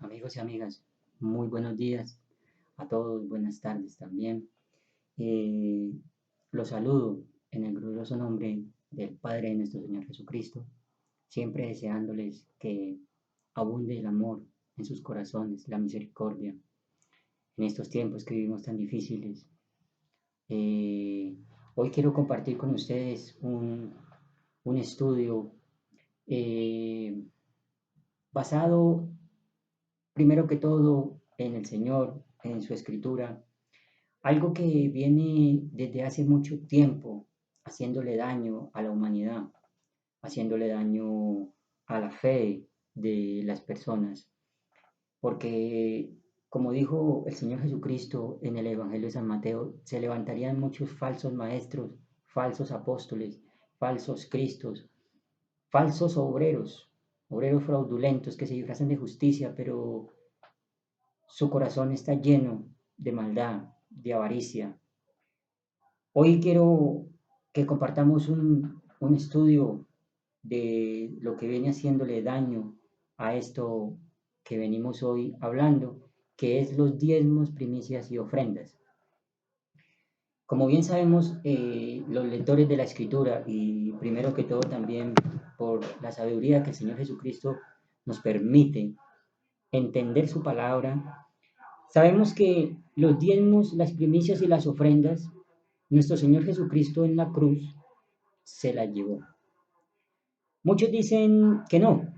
Amigos y amigas, muy buenos días a todos, buenas tardes también. Eh, los saludo en el glorioso nombre del Padre de nuestro Señor Jesucristo, siempre deseándoles que abunde el amor en sus corazones, la misericordia, en estos tiempos que vivimos tan difíciles. Eh, Hoy quiero compartir con ustedes un estudio eh, basado primero que todo en el Señor, en su escritura. Algo que viene desde hace mucho tiempo haciéndole daño a la humanidad, haciéndole daño a la fe de las personas. Porque, como dijo el Señor Jesucristo en el Evangelio de San Mateo, se levantarían muchos falsos maestros, falsos apóstoles, falsos cristos, falsos obreros, obreros fraudulentos que se disfrazan de justicia, pero su corazón está lleno de maldad, de avaricia. Hoy quiero que compartamos un estudio de lo que viene haciéndole daño a esto que venimos hoy hablando, que es los diezmos, primicias y ofrendas. Como bien sabemos, los lectores de la Escritura y primero que todo también por la sabiduría que el Señor Jesucristo nos permite entender su palabra, sabemos que los diezmos, las primicias y las ofrendas, nuestro Señor Jesucristo en la cruz se las llevó. Muchos dicen que no,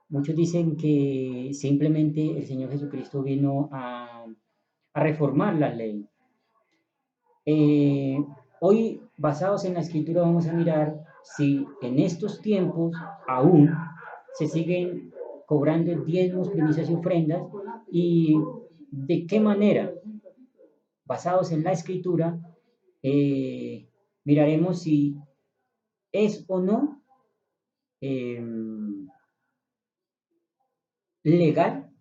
muchos dicen que simplemente el Señor Jesucristo vino a reformar la ley. Eh, Hoy, basados en la escritura, vamos a mirar si en estos tiempos aún se siguen cobrando diezmos, primicias y ofrendas y de qué manera, basados en la escritura, eh, miraremos si es o no eh, legal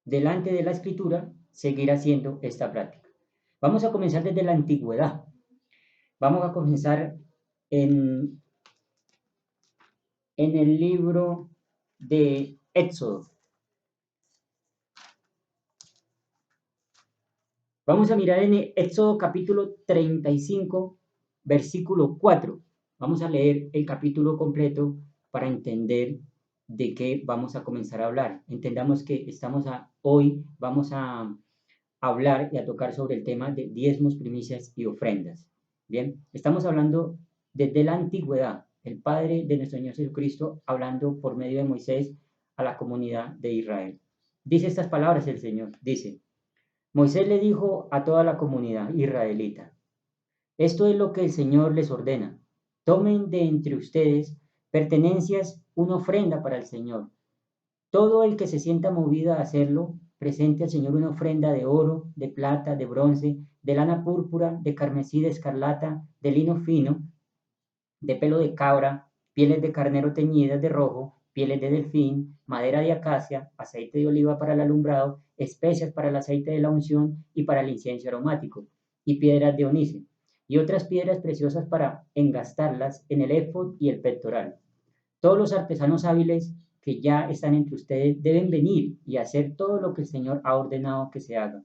delante de la escritura seguir haciendo esta práctica. Vamos a comenzar desde la antigüedad. Vamos a comenzar en, en el libro de Éxodo. Vamos a mirar en Éxodo capítulo 35, versículo 4. Vamos a leer el capítulo completo para entender de qué vamos a comenzar a hablar. Entendamos que hoy vamos a hablar y a tocar sobre el tema de diezmos, primicias y ofrendas. Bien, estamos hablando desde la antigüedad, el Padre de nuestro Señor Jesucristo hablando por medio de Moisés a la comunidad de Israel. Dice estas palabras el Señor, dice, Moisés le dijo a toda la comunidad israelita, esto es lo que el Señor les ordena, tomen de entre ustedes pertenencias una ofrenda para el Señor. Todo el que se sienta movido a hacerlo, presente al Señor una ofrenda de oro, de plata, de bronce, de lana púrpura, de carmesí, de escarlata, de lino fino, de pelo de cabra, pieles de carnero teñidas de rojo, pieles de delfín, madera de acacia, aceite de oliva para el alumbrado, especias para el aceite de la unción y para el incienso aromático, y piedras de onice, y otras piedras preciosas para engastarlas en el éfod y el pectoral. Todos los artesanos hábiles que ya están entre ustedes deben venir y hacer todo lo que el Señor ha ordenado que se haga.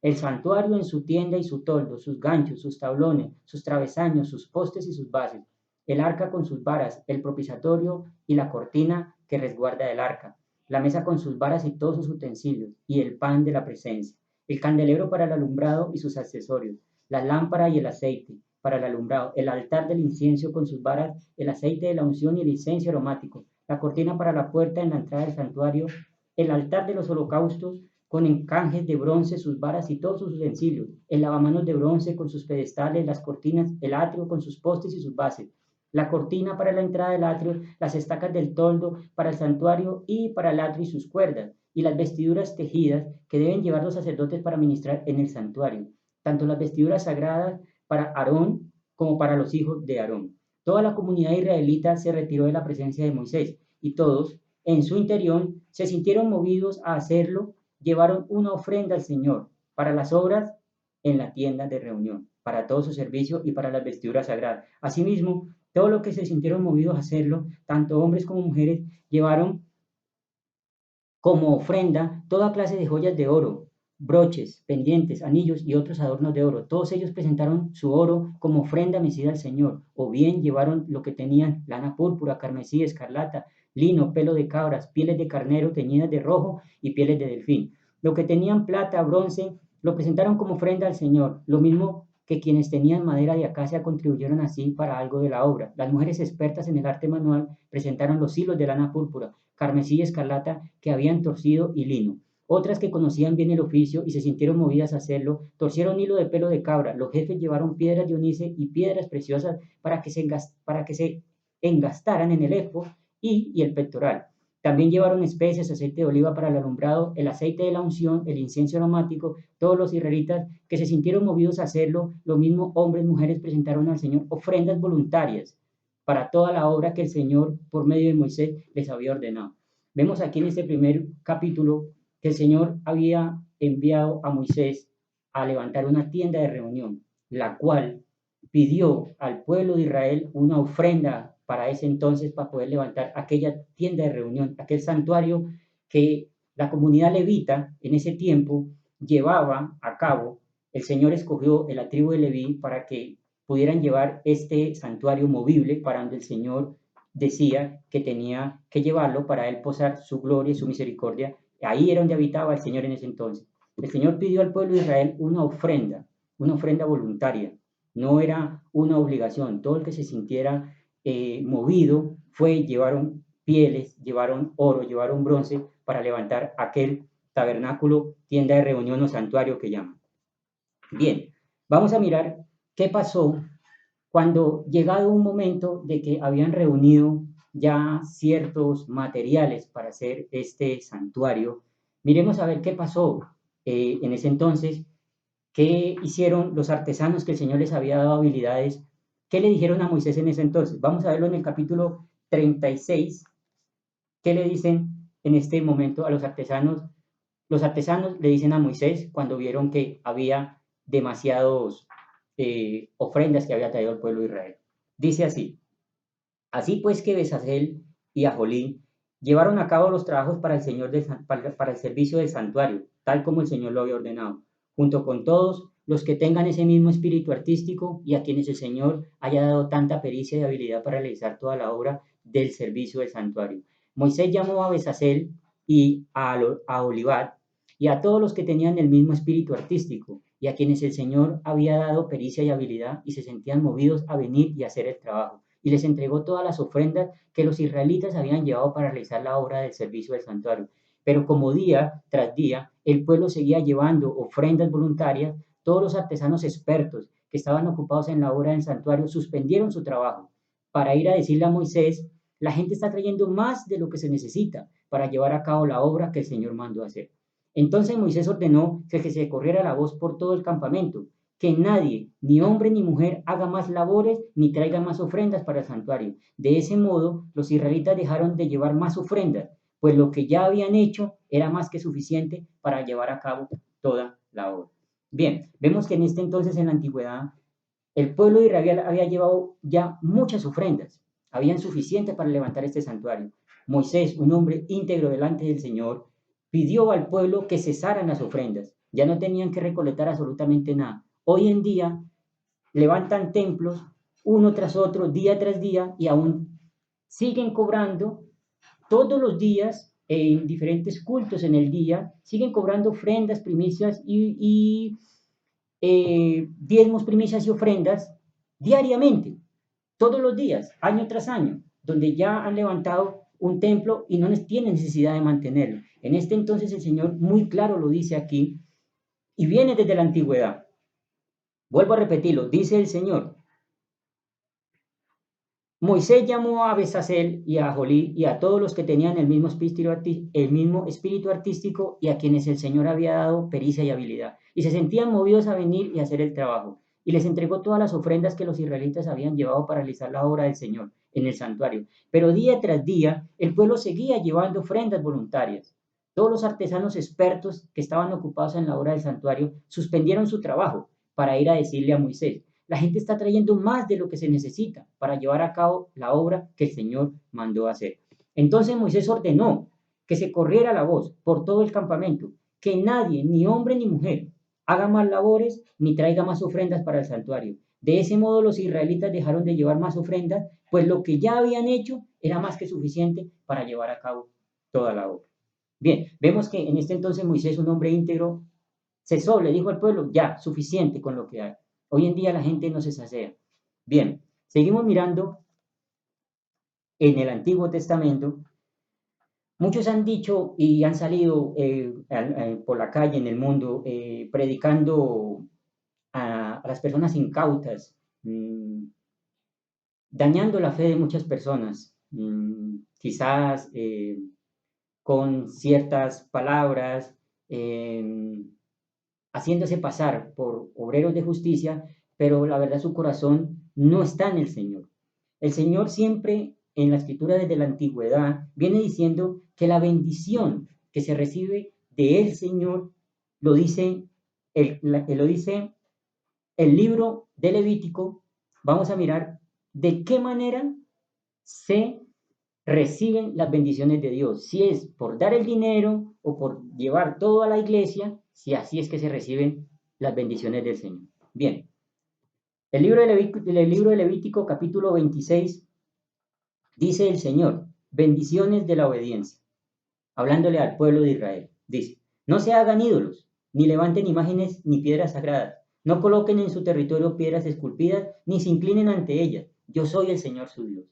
El santuario en su tienda y su toldo, sus ganchos, sus tablones, sus travesaños, sus postes y sus bases, el arca con sus varas, el propiciatorio y la cortina que resguarda el arca, la mesa con sus varas y todos sus utensilios, y el pan de la presencia, el candelero para el alumbrado y sus accesorios, la lámpara y el aceite para el alumbrado, el altar del incienso con sus varas, el aceite de la unción y el incienso aromático, la cortina para la puerta en la entrada del santuario, el altar de los holocaustos, con encajes de bronce, sus varas y todos sus utensilios, el lavamanos de bronce con sus pedestales, las cortinas, el atrio con sus postes y sus bases, la cortina para la entrada del atrio, las estacas del toldo para el santuario y para el atrio y sus cuerdas, y las vestiduras tejidas que deben llevar los sacerdotes para ministrar en el santuario, tanto las vestiduras sagradas para Aarón como para los hijos de Aarón. Toda la comunidad israelita se retiró de la presencia de Moisés y todos, en su interior, se sintieron movidos a hacerlo, llevaron una ofrenda al Señor para las obras en la tienda de reunión, para todo su servicio y para las vestiduras sagradas. Asimismo, todo lo que se sintieron movidos a hacerlo, tanto hombres como mujeres, llevaron como ofrenda toda clase de joyas de oro, broches, pendientes, anillos y otros adornos de oro. Todos ellos presentaron su oro como ofrenda mecida al Señor, o bien llevaron lo que tenían: lana púrpura, carmesí, escarlata, lino, pelo de cabras, pieles de carnero teñidas de rojo y pieles de delfín. Lo que tenían plata, bronce, lo presentaron como ofrenda al Señor, lo mismo que quienes tenían madera de acacia contribuyeron así para algo de la obra. Las mujeres expertas en el arte manual presentaron los hilos de lana púrpura, carmesí y escarlata que habían torcido y lino. Otras que conocían bien el oficio y se sintieron movidas a hacerlo, torcieron hilo de pelo de cabra. Los jefes llevaron piedras de onice y piedras preciosas para que se engastaran en el efod y el pectoral. También llevaron especias, aceite de oliva para el alumbrado, el aceite de la unción, el incienso aromático. Todos los israelitas que se sintieron movidos a hacerlo, lo mismo hombres y mujeres, presentaron al Señor ofrendas voluntarias para toda la obra que el Señor, por medio de Moisés, les había ordenado. Vemos aquí en este primer capítulo que el Señor había enviado a Moisés a levantar una tienda de reunión, la cual pidió al pueblo de Israel una ofrenda para ese entonces, para poder levantar aquella tienda de reunión, aquel santuario que la comunidad levita en ese tiempo llevaba a cabo. El Señor escogió en la tribu de Leví para que pudieran llevar este santuario movible para donde el Señor decía que tenía que llevarlo para él posar su gloria y su misericordia. Ahí era donde habitaba el Señor en ese entonces. El Señor pidió al pueblo de Israel una ofrenda voluntaria. No era una obligación. Todo el que se sintiera movido llevaron pieles, llevaron oro, llevaron bronce para levantar aquel tabernáculo, tienda de reunión o santuario que llaman. Bien, vamos a mirar qué pasó cuando, llegado un momento de que habían reunido ya ciertos materiales para hacer este santuario. Miremos a ver qué pasó en ese entonces. ¿Qué hicieron los artesanos que el Señor les había dado habilidades? ¿Qué le dijeron a Moisés en ese entonces? Vamos a verlo en el capítulo 36. ¿Qué le dicen en este momento a los artesanos? Los artesanos le dicen a Moisés, cuando vieron que había demasiados ofrendas que había traído el pueblo de Israel. Dice así: así pues que Bezalel y Aholí llevaron a cabo los trabajos para el Señor para el servicio del santuario, tal como el Señor lo había ordenado, junto con todos los que tengan ese mismo espíritu artístico y a quienes el Señor haya dado tanta pericia y habilidad para realizar toda la obra del servicio del santuario. Moisés llamó a Bezalel y a Olivat y a todos los que tenían el mismo espíritu artístico y a quienes el Señor había dado pericia y habilidad y se sentían movidos a venir y hacer el trabajo, y les entregó todas las ofrendas que los israelitas habían llevado para realizar la obra del servicio del santuario. Pero como día tras día el pueblo seguía llevando ofrendas voluntarias, todos los artesanos expertos que estaban ocupados en la obra del santuario suspendieron su trabajo para ir a decirle a Moisés: la gente está trayendo más de lo que se necesita para llevar a cabo la obra que el Señor mandó hacer. Entonces Moisés ordenó que se corriera la voz por todo el campamento, que nadie, ni hombre ni mujer, haga más labores ni traiga más ofrendas para el santuario. De ese modo, los israelitas dejaron de llevar más ofrendas, pues lo que ya habían hecho era más que suficiente para llevar a cabo toda la obra. Bien, vemos que en este entonces, en la antigüedad, el pueblo de Israel había llevado ya muchas ofrendas, habían suficiente para levantar este santuario. Moisés, un hombre íntegro delante del Señor, pidió al pueblo que cesaran las ofrendas. Ya no tenían que recolectar absolutamente nada. Hoy en día levantan templos uno tras otro, día tras día, y aún siguen cobrando todos los días en diferentes cultos en el día, siguen cobrando ofrendas, primicias y diezmos, primicias y ofrendas diariamente, todos los días, año tras año, donde ya han levantado un templo y no tienen necesidad de mantenerlo. En este entonces el Señor muy claro lo dice aquí, y viene desde la antigüedad. Vuelvo a repetirlo, dice el Señor: Moisés llamó a Bezalel y a Jolí y a todos los que tenían el mismo espíritu artístico y a quienes el Señor había dado pericia y habilidad, y se sentían movidos a venir y hacer el trabajo, y les entregó todas las ofrendas que los israelitas habían llevado para realizar la obra del Señor en el santuario. Pero día tras día el pueblo seguía llevando ofrendas voluntarias. Todos los artesanos expertos que estaban ocupados en la obra del santuario suspendieron su trabajo para ir a decirle a Moisés: la gente está trayendo más de lo que se necesita para llevar a cabo la obra que el Señor mandó hacer. Entonces Moisés ordenó que se corriera la voz por todo el campamento, que nadie, ni hombre ni mujer, haga más labores ni traiga más ofrendas para el santuario. De ese modo los israelitas dejaron de llevar más ofrendas, pues lo que ya habían hecho era más que suficiente para llevar a cabo toda la obra. Bien, vemos que en este entonces Moisés, un hombre íntegro, cesó, le dijo al pueblo, ya, suficiente con lo que hay. Hoy en día la gente no se sacea. Bien, seguimos mirando en el Antiguo Testamento. Muchos han dicho y han salido por la calle en el mundo predicando a las personas incautas, dañando la fe de muchas personas, quizás con ciertas palabras, haciéndose pasar por obreros de justicia, pero la verdad su corazón no está en el Señor. El Señor siempre en la escritura desde la antigüedad viene diciendo que la bendición que se recibe del Señor lo dice lo dice el libro de Levítico. Vamos a mirar de qué manera se reciben las bendiciones de Dios, si es por dar el dinero o por llevar todo a la iglesia, si así es que se reciben las bendiciones del Señor. Bien, el libro de Levítico capítulo 26 dice el Señor, bendiciones de la obediencia, hablándole al pueblo de Israel. Dice, no se hagan ídolos, ni levanten imágenes ni piedras sagradas, no coloquen en su territorio piedras esculpidas, ni se inclinen ante ellas. Yo soy el Señor su Dios.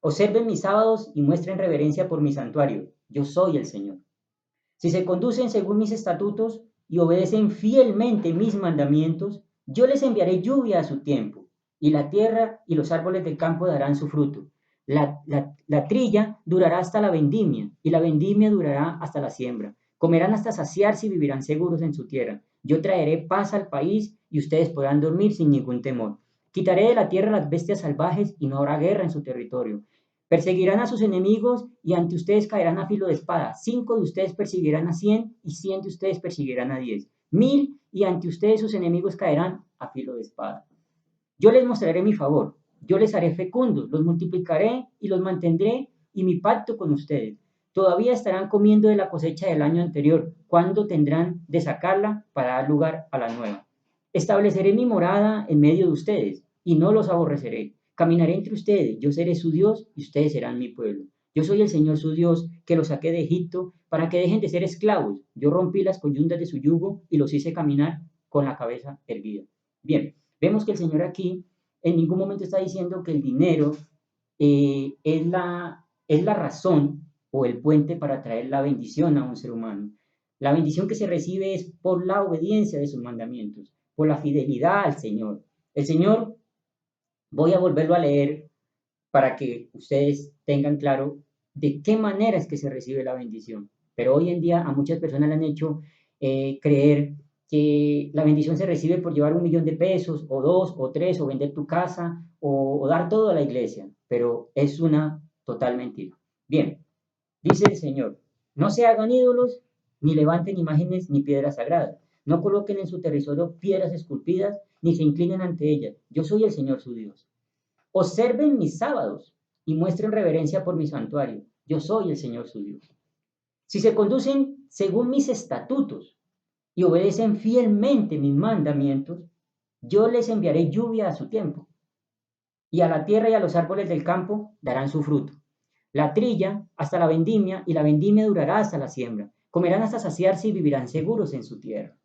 Observen mis sábados y muestren reverencia por mi santuario. Yo soy el Señor. Si se conducen según mis estatutos y obedecen fielmente mis mandamientos, yo les enviaré lluvia a su tiempo, y la tierra y los árboles del campo darán su fruto. La trilla durará hasta la vendimia, y la vendimia durará hasta la siembra. Comerán hasta saciarse y vivirán seguros en su tierra. Yo traeré paz al país y ustedes podrán dormir sin ningún temor. Quitaré de la tierra las bestias salvajes y no habrá guerra en su territorio. Perseguirán a sus enemigos y ante ustedes caerán a filo de espada. 5 de ustedes perseguirán a 100 y 100 de ustedes perseguirán a 10. 1000 y ante ustedes sus enemigos caerán a filo de espada. Yo les mostraré mi favor. Yo les haré fecundos, los multiplicaré y los mantendré y mi pacto con ustedes. Todavía estarán comiendo de la cosecha del año anterior, cuando tendrán de sacarla para dar lugar a la nueva. Estableceré mi morada en medio de ustedes y no los aborreceré. Caminaré entre ustedes, yo seré su Dios y ustedes serán mi pueblo. Yo soy el Señor su Dios, que los saqué de Egipto para que dejen de ser esclavos. Yo rompí las coyundas de su yugo y los hice caminar con la cabeza erguida. Bien, vemos que el Señor aquí en ningún momento está diciendo que el dinero es la razón o el puente para traer la bendición a un ser humano. La bendición que se recibe es por la obediencia de sus mandamientos, por la fidelidad al Señor. El Señor, voy a volverlo a leer para que ustedes tengan claro de qué manera es que se recibe la bendición. Pero hoy en día a muchas personas le han hecho creer que la bendición se recibe por llevar 1.000.000 de pesos, o 2, o 3, o vender tu casa, o dar todo a la iglesia. Pero es una total mentira. Bien, dice el Señor, no se hagan ídolos, ni levanten imágenes ni piedras sagradas. No coloquen en su territorio piedras esculpidas, ni se inclinen ante ellas. Yo soy el Señor su Dios. Observen mis sábados y muestren reverencia por mi santuario. Yo soy el Señor su Dios. Si se conducen según mis estatutos y obedecen fielmente mis mandamientos, yo les enviaré lluvia a su tiempo, y a la tierra y a los árboles del campo darán su fruto. La trilla hasta la vendimia, y la vendimia durará hasta la siembra. Comerán hasta saciarse y vivirán seguros en su tierra.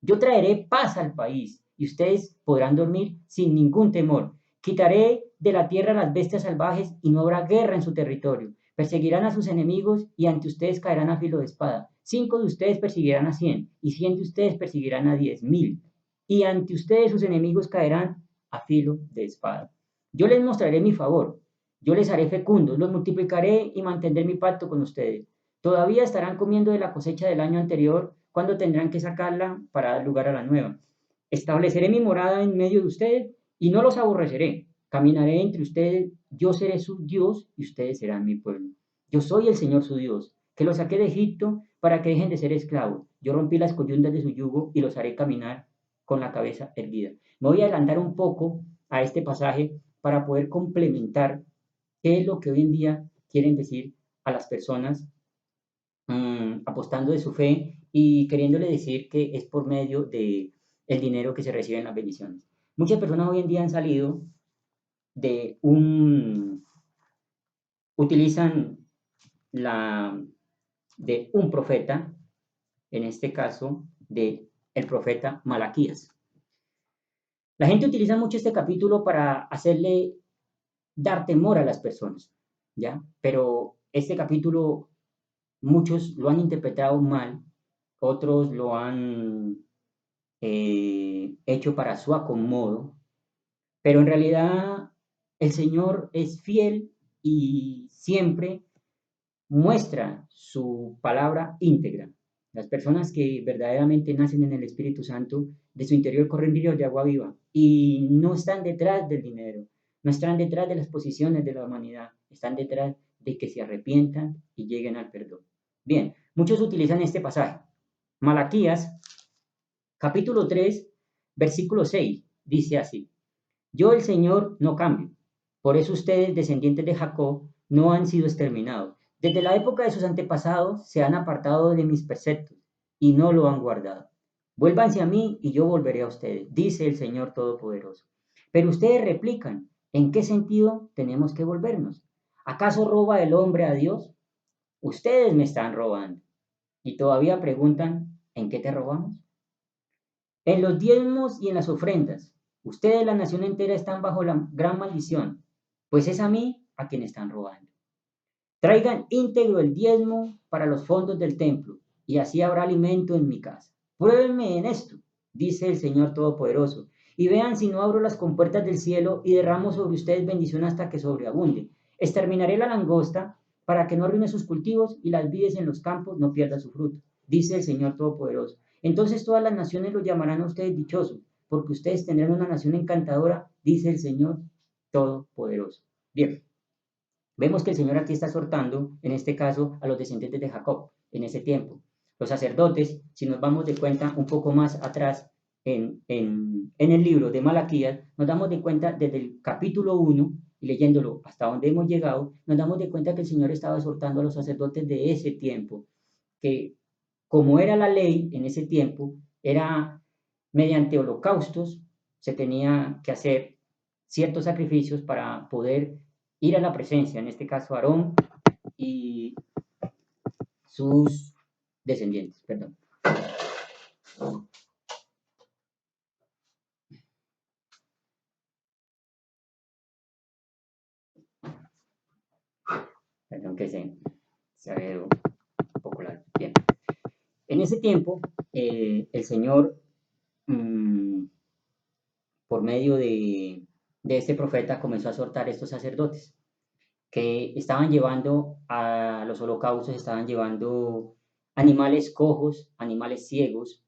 Yo traeré paz al país, y ustedes podrán dormir sin ningún temor. Quitaré de la tierra las bestias salvajes, y no habrá guerra en su territorio. Perseguirán a sus enemigos, y ante ustedes caerán a filo de espada. 5 de ustedes perseguirán a 100, y 100 de ustedes perseguirán a 10.000. Y ante ustedes sus enemigos caerán a filo de espada. Yo les mostraré mi favor. Yo les haré fecundos, los multiplicaré y mantendré mi pacto con ustedes. Todavía estarán comiendo de la cosecha del año anterior, cuando tendrán que sacarla para dar lugar a la nueva. Estableceré mi morada en medio de ustedes y no los aborreceré. Caminaré entre ustedes, yo seré su Dios y ustedes serán mi pueblo. Yo soy el Señor su Dios, que los saqué de Egipto para que dejen de ser esclavos. Yo rompí las coyundas de su yugo y los haré caminar con la cabeza erguida. Me voy a adelantar un poco a este pasaje para poder complementar qué es lo que hoy en día quieren decir a las personas apostando de su fe y queriéndole decir que es por medio de el dinero que se reciben las bendiciones. Muchas personas hoy en día han salido de utilizan la, de un profeta, en este caso de el profeta Malaquías. La gente utiliza mucho este capítulo para hacerle dar temor a las personas, ¿ya? Pero este capítulo muchos lo han interpretado mal, otros lo han hecho para su acomodo, pero en realidad el Señor es fiel y siempre muestra su palabra íntegra. Las personas que verdaderamente nacen en el Espíritu Santo, de su interior corren ríos de agua viva y no están detrás del dinero, no están detrás de las posiciones de la humanidad, están detrás de que se arrepientan y lleguen al perdón. Bien, muchos utilizan este pasaje. Malaquías, capítulo 3, versículo 6, dice así: Yo el Señor no cambio, por eso ustedes, descendientes de Jacob, no han sido exterminados. Desde la época de sus antepasados se han apartado de mis preceptos y no lo han guardado. Vuélvanse a mí y yo volveré a ustedes, dice el Señor Todopoderoso. Pero ustedes replican, ¿en qué sentido tenemos que volvernos? ¿Acaso roba el hombre a Dios? Ustedes me están robando. Y todavía preguntan, ¿en qué te robamos? En los diezmos y en las ofrendas. Ustedes, la nación entera, están bajo la gran maldición, pues es a mí a quien están robando. Traigan íntegro el diezmo para los fondos del templo, y así habrá alimento en mi casa. Pruébenme en esto, dice el Señor Todopoderoso, y vean si no abro las compuertas del cielo y derramo sobre ustedes bendición hasta que sobreabunde. Exterminaré la langosta para que no arruine sus cultivos y las vides en los campos no pierdan su fruto, dice el Señor Todopoderoso. Entonces todas las naciones los llamarán a ustedes dichosos, porque ustedes tendrán una nación encantadora, dice el Señor Todopoderoso. Bien. Vemos que el Señor aquí está exhortando, en este caso, a los descendientes de Jacob, en ese tiempo. Los sacerdotes, si nos vamos de cuenta un poco más atrás en el libro de Malaquías, nos damos de cuenta desde el capítulo 1, y leyéndolo hasta donde hemos llegado, nos damos de cuenta que el Señor estaba exhortando a los sacerdotes de ese tiempo, que como era la ley en ese tiempo, era mediante holocaustos, se tenía que hacer ciertos sacrificios para poder ir a la presencia, en este caso Aarón y sus descendientes, perdón. Perdón que se ha ido un poco largo. Bien. En ese tiempo, el Señor, por medio de este profeta, comenzó a exhortar a estos sacerdotes que estaban llevando a los holocaustos, estaban llevando animales cojos, animales ciegos,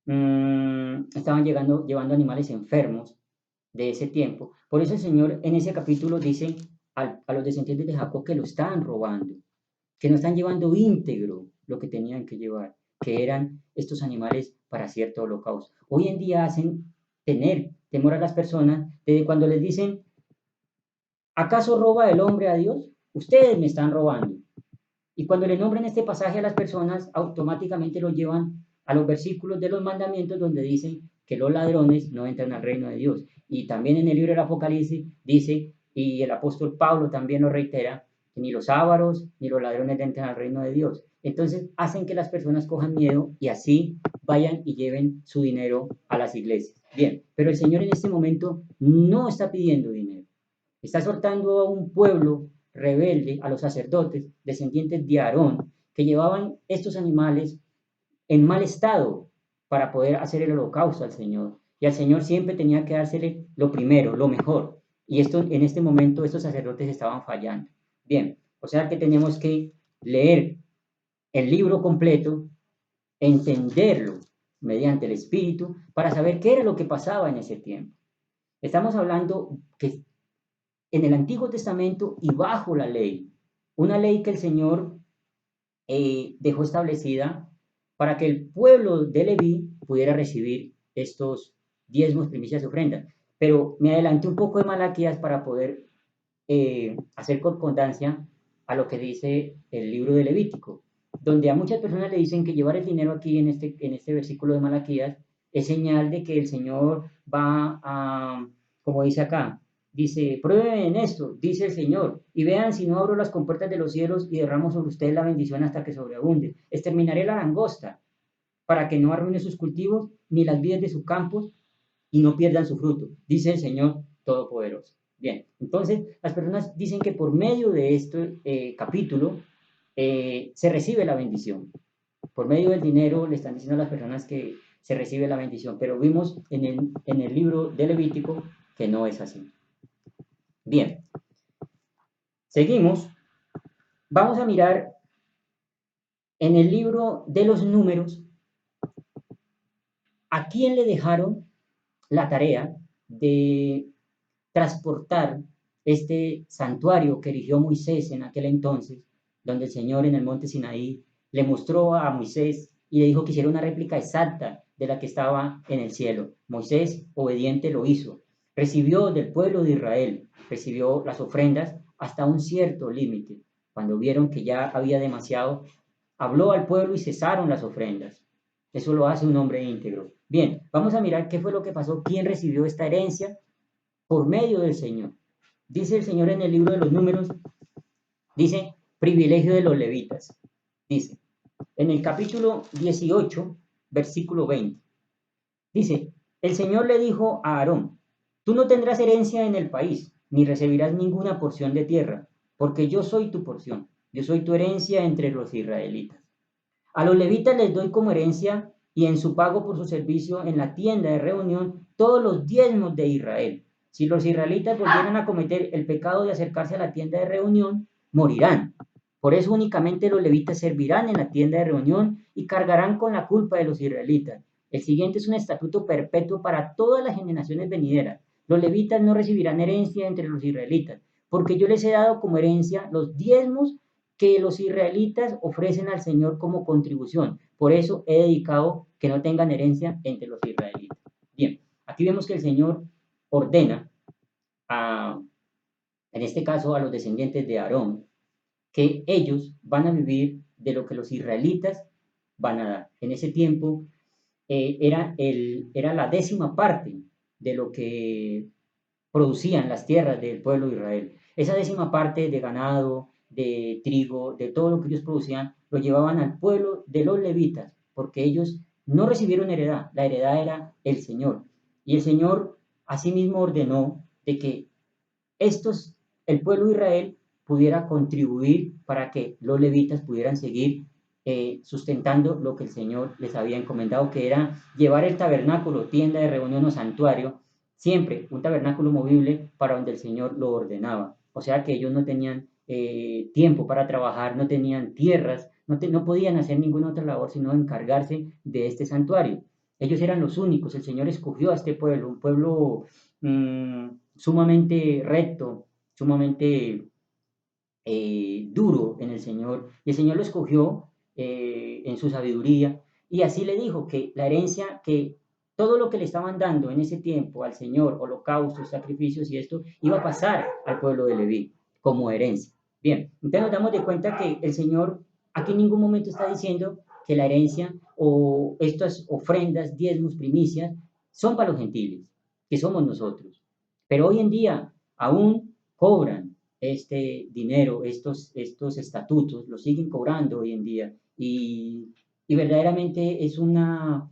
estaban llevando animales enfermos de ese tiempo. Por eso el Señor en ese capítulo dice a los descendientes de Jacob que lo estaban robando, que no están llevando íntegro lo que tenían que llevar, que eran estos animales para cierto holocausto. Hoy en día hacen tener temor a las personas desde cuando les dicen, ¿acaso roba el hombre a Dios? Ustedes me están robando. Y cuando le nombran este pasaje a las personas, automáticamente lo llevan a los versículos de los mandamientos donde dicen que los ladrones no entran al reino de Dios. Y también en el libro del Apocalipsis dice, y el apóstol Pablo también lo reitera, que ni los ávaros ni los ladrones entran al reino de Dios. Entonces hacen que las personas cojan miedo y así vayan y lleven su dinero a las iglesias. Bien, pero el Señor en este momento no está pidiendo dinero. Está soltando a un pueblo rebelde, a los sacerdotes, descendientes de Aarón, que llevaban estos animales en mal estado para poder hacer el holocausto al Señor. Y al Señor siempre tenía que dársele lo primero, lo mejor. Y esto, en este momento estos sacerdotes estaban fallando. Bien, o sea que tenemos que leer el libro completo, entenderlo mediante el Espíritu, para saber qué era lo que pasaba en ese tiempo. Estamos hablando que en el Antiguo Testamento y bajo la ley, una ley que el Señor dejó establecida para que el pueblo de Leví pudiera recibir estos diezmos, primicias y ofrendas. Pero me adelanté un poco de Malaquías para poder hacer concordancia a lo que dice el libro de Levítico. donde a muchas personas le dicen que llevar el dinero aquí en este versículo de Malaquías es señal de que el Señor va a, como dice acá, dice, prueben en esto, dice el Señor, y vean si no abro las compuertas de los cielos y derramo sobre ustedes la bendición hasta que sobreabunde. Exterminaré la langosta para que no arruine sus cultivos ni las vides de sus campos y no pierdan su fruto, dice el Señor Todopoderoso. Bien, entonces las personas dicen que por medio de este capítulo se recibe la bendición. Por medio del dinero le están diciendo a las personas que se recibe la bendición, pero vimos en el libro de Levítico que no es así. Bien, seguimos. Vamos a mirar en el libro de los números a quién le dejaron la tarea de transportar este santuario que erigió Moisés en aquel entonces, donde el Señor en el monte Sinaí le mostró a Moisés y le dijo que hiciera una réplica exacta de la que estaba en el cielo. Moisés, obediente, lo hizo. Recibió del pueblo de Israel, recibió las ofrendas hasta un cierto límite. Cuando vieron que ya había demasiado, habló al pueblo y cesaron las ofrendas. Eso lo hace un hombre íntegro. Bien, vamos a mirar qué fue lo que pasó, quién recibió esta herencia por medio del Señor. Dice el Señor en el libro de los números, dice, privilegio de los levitas. Dice, en el capítulo 18, versículo 20, dice, el Señor le dijo a Aarón, tú no tendrás herencia en el país, ni recibirás ninguna porción de tierra, porque yo soy tu porción, yo soy tu herencia entre los israelitas. A los levitas les doy como herencia y en su pago por su servicio en la tienda de reunión todos los diezmos de Israel. Si los israelitas volvieran a cometer el pecado de acercarse a la tienda de reunión, morirán. Por eso únicamente los levitas servirán en la tienda de reunión y cargarán con la culpa de los israelitas. El siguiente es un estatuto perpetuo para todas las generaciones venideras. Los levitas no recibirán herencia entre los israelitas, porque yo les he dado como herencia los diezmos que los israelitas ofrecen al Señor como contribución. Por eso he dedicado que no tengan herencia entre los israelitas. Bien, aquí vemos que el Señor ordena, a, en este caso a los descendientes de Aarón, que ellos van a vivir de lo que los israelitas van a dar. En ese tiempo era la 10ª parte de lo que producían las tierras del pueblo de Israel. Esa 10ª parte de ganado, de trigo, de todo lo que ellos producían, lo llevaban al pueblo de los levitas, porque ellos no recibieron heredad, la heredad era el Señor. Y el Señor asimismo ordenó de que estos, el pueblo de Israel, pudiera contribuir para que los levitas pudieran seguir sustentando lo que el Señor les había encomendado, que era llevar el tabernáculo, tienda de reunión o santuario, siempre un tabernáculo movible para donde el Señor lo ordenaba. O sea que ellos no tenían tiempo para trabajar, no tenían tierras, no podían hacer ninguna otra labor sino encargarse de este santuario. Ellos eran los únicos, el Señor escogió a este pueblo, un pueblo sumamente recto, sumamente duro en el Señor, y el Señor lo escogió en su sabiduría, y así le dijo que la herencia, que todo lo que le estaban dando en ese tiempo al Señor, holocaustos, sacrificios y esto, iba a pasar al pueblo de Leví como herencia. Bien, entonces nos damos de cuenta que el Señor aquí en ningún momento está diciendo que la herencia o estas ofrendas, diezmos, primicias, son para los gentiles, que somos nosotros. Pero hoy en día aún cobran este dinero, estos estatutos, los siguen cobrando hoy en día y verdaderamente es una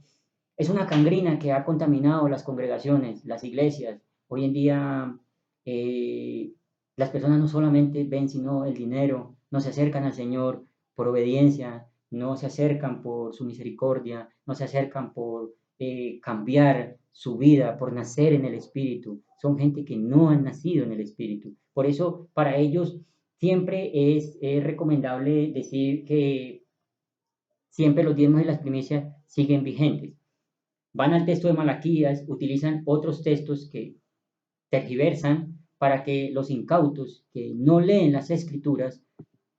cangrina que ha contaminado las congregaciones, las iglesias. Hoy en día eh, las personas no solamente ven sino el dinero, no se acercan al Señor por obediencia, no se acercan por su misericordia, no se acercan por cambiar su vida, por nacer en el Espíritu. Son gente que no han nacido en el Espíritu. Por eso para ellos siempre es recomendable decir que siempre los diezmos y las primicias siguen vigentes. Van al texto de Malaquías, utilizan otros textos que tergiversan para que los incautos que no leen las escrituras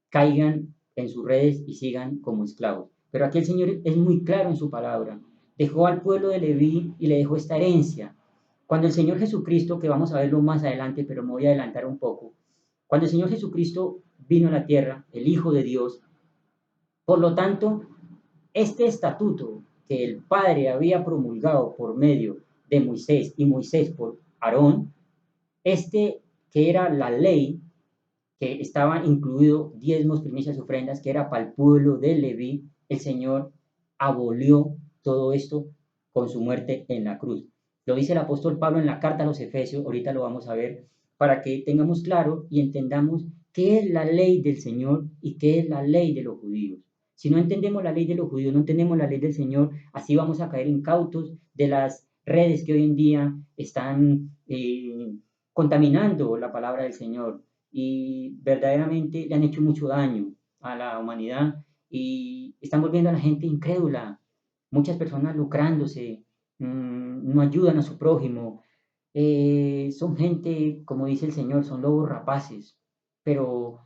caigan en sus redes y sigan como esclavos. Pero aquí el Señor es muy claro en su palabra. Dejó al pueblo de Leví y le dejó esta herencia. Cuando el Señor Jesucristo, que vamos a verlo más adelante, pero me voy a adelantar un poco, cuando el Señor Jesucristo vino a la tierra, el Hijo de Dios, Por lo tanto, este estatuto que el Padre había promulgado por medio de Moisés y Moisés por Aarón, este que era la ley, que estaba incluido diezmos, primicias, ofrendas, que era para el pueblo de Leví, el Señor abolió todo esto con su muerte en la cruz. Lo dice el apóstol Pablo en la carta a los Efesios, ahorita lo vamos a ver, para que tengamos claro y entendamos qué es la ley del Señor y qué es la ley de los judíos. Si no entendemos la ley de los judíos, no entendemos la ley del Señor, así vamos a caer incautos de las redes que hoy en día están contaminando la palabra del Señor y verdaderamente le han hecho mucho daño a la humanidad y están volviendo a la gente incrédula, muchas personas lucrándose, no ayudan a su prójimo, son gente, como dice el Señor, son lobos rapaces, pero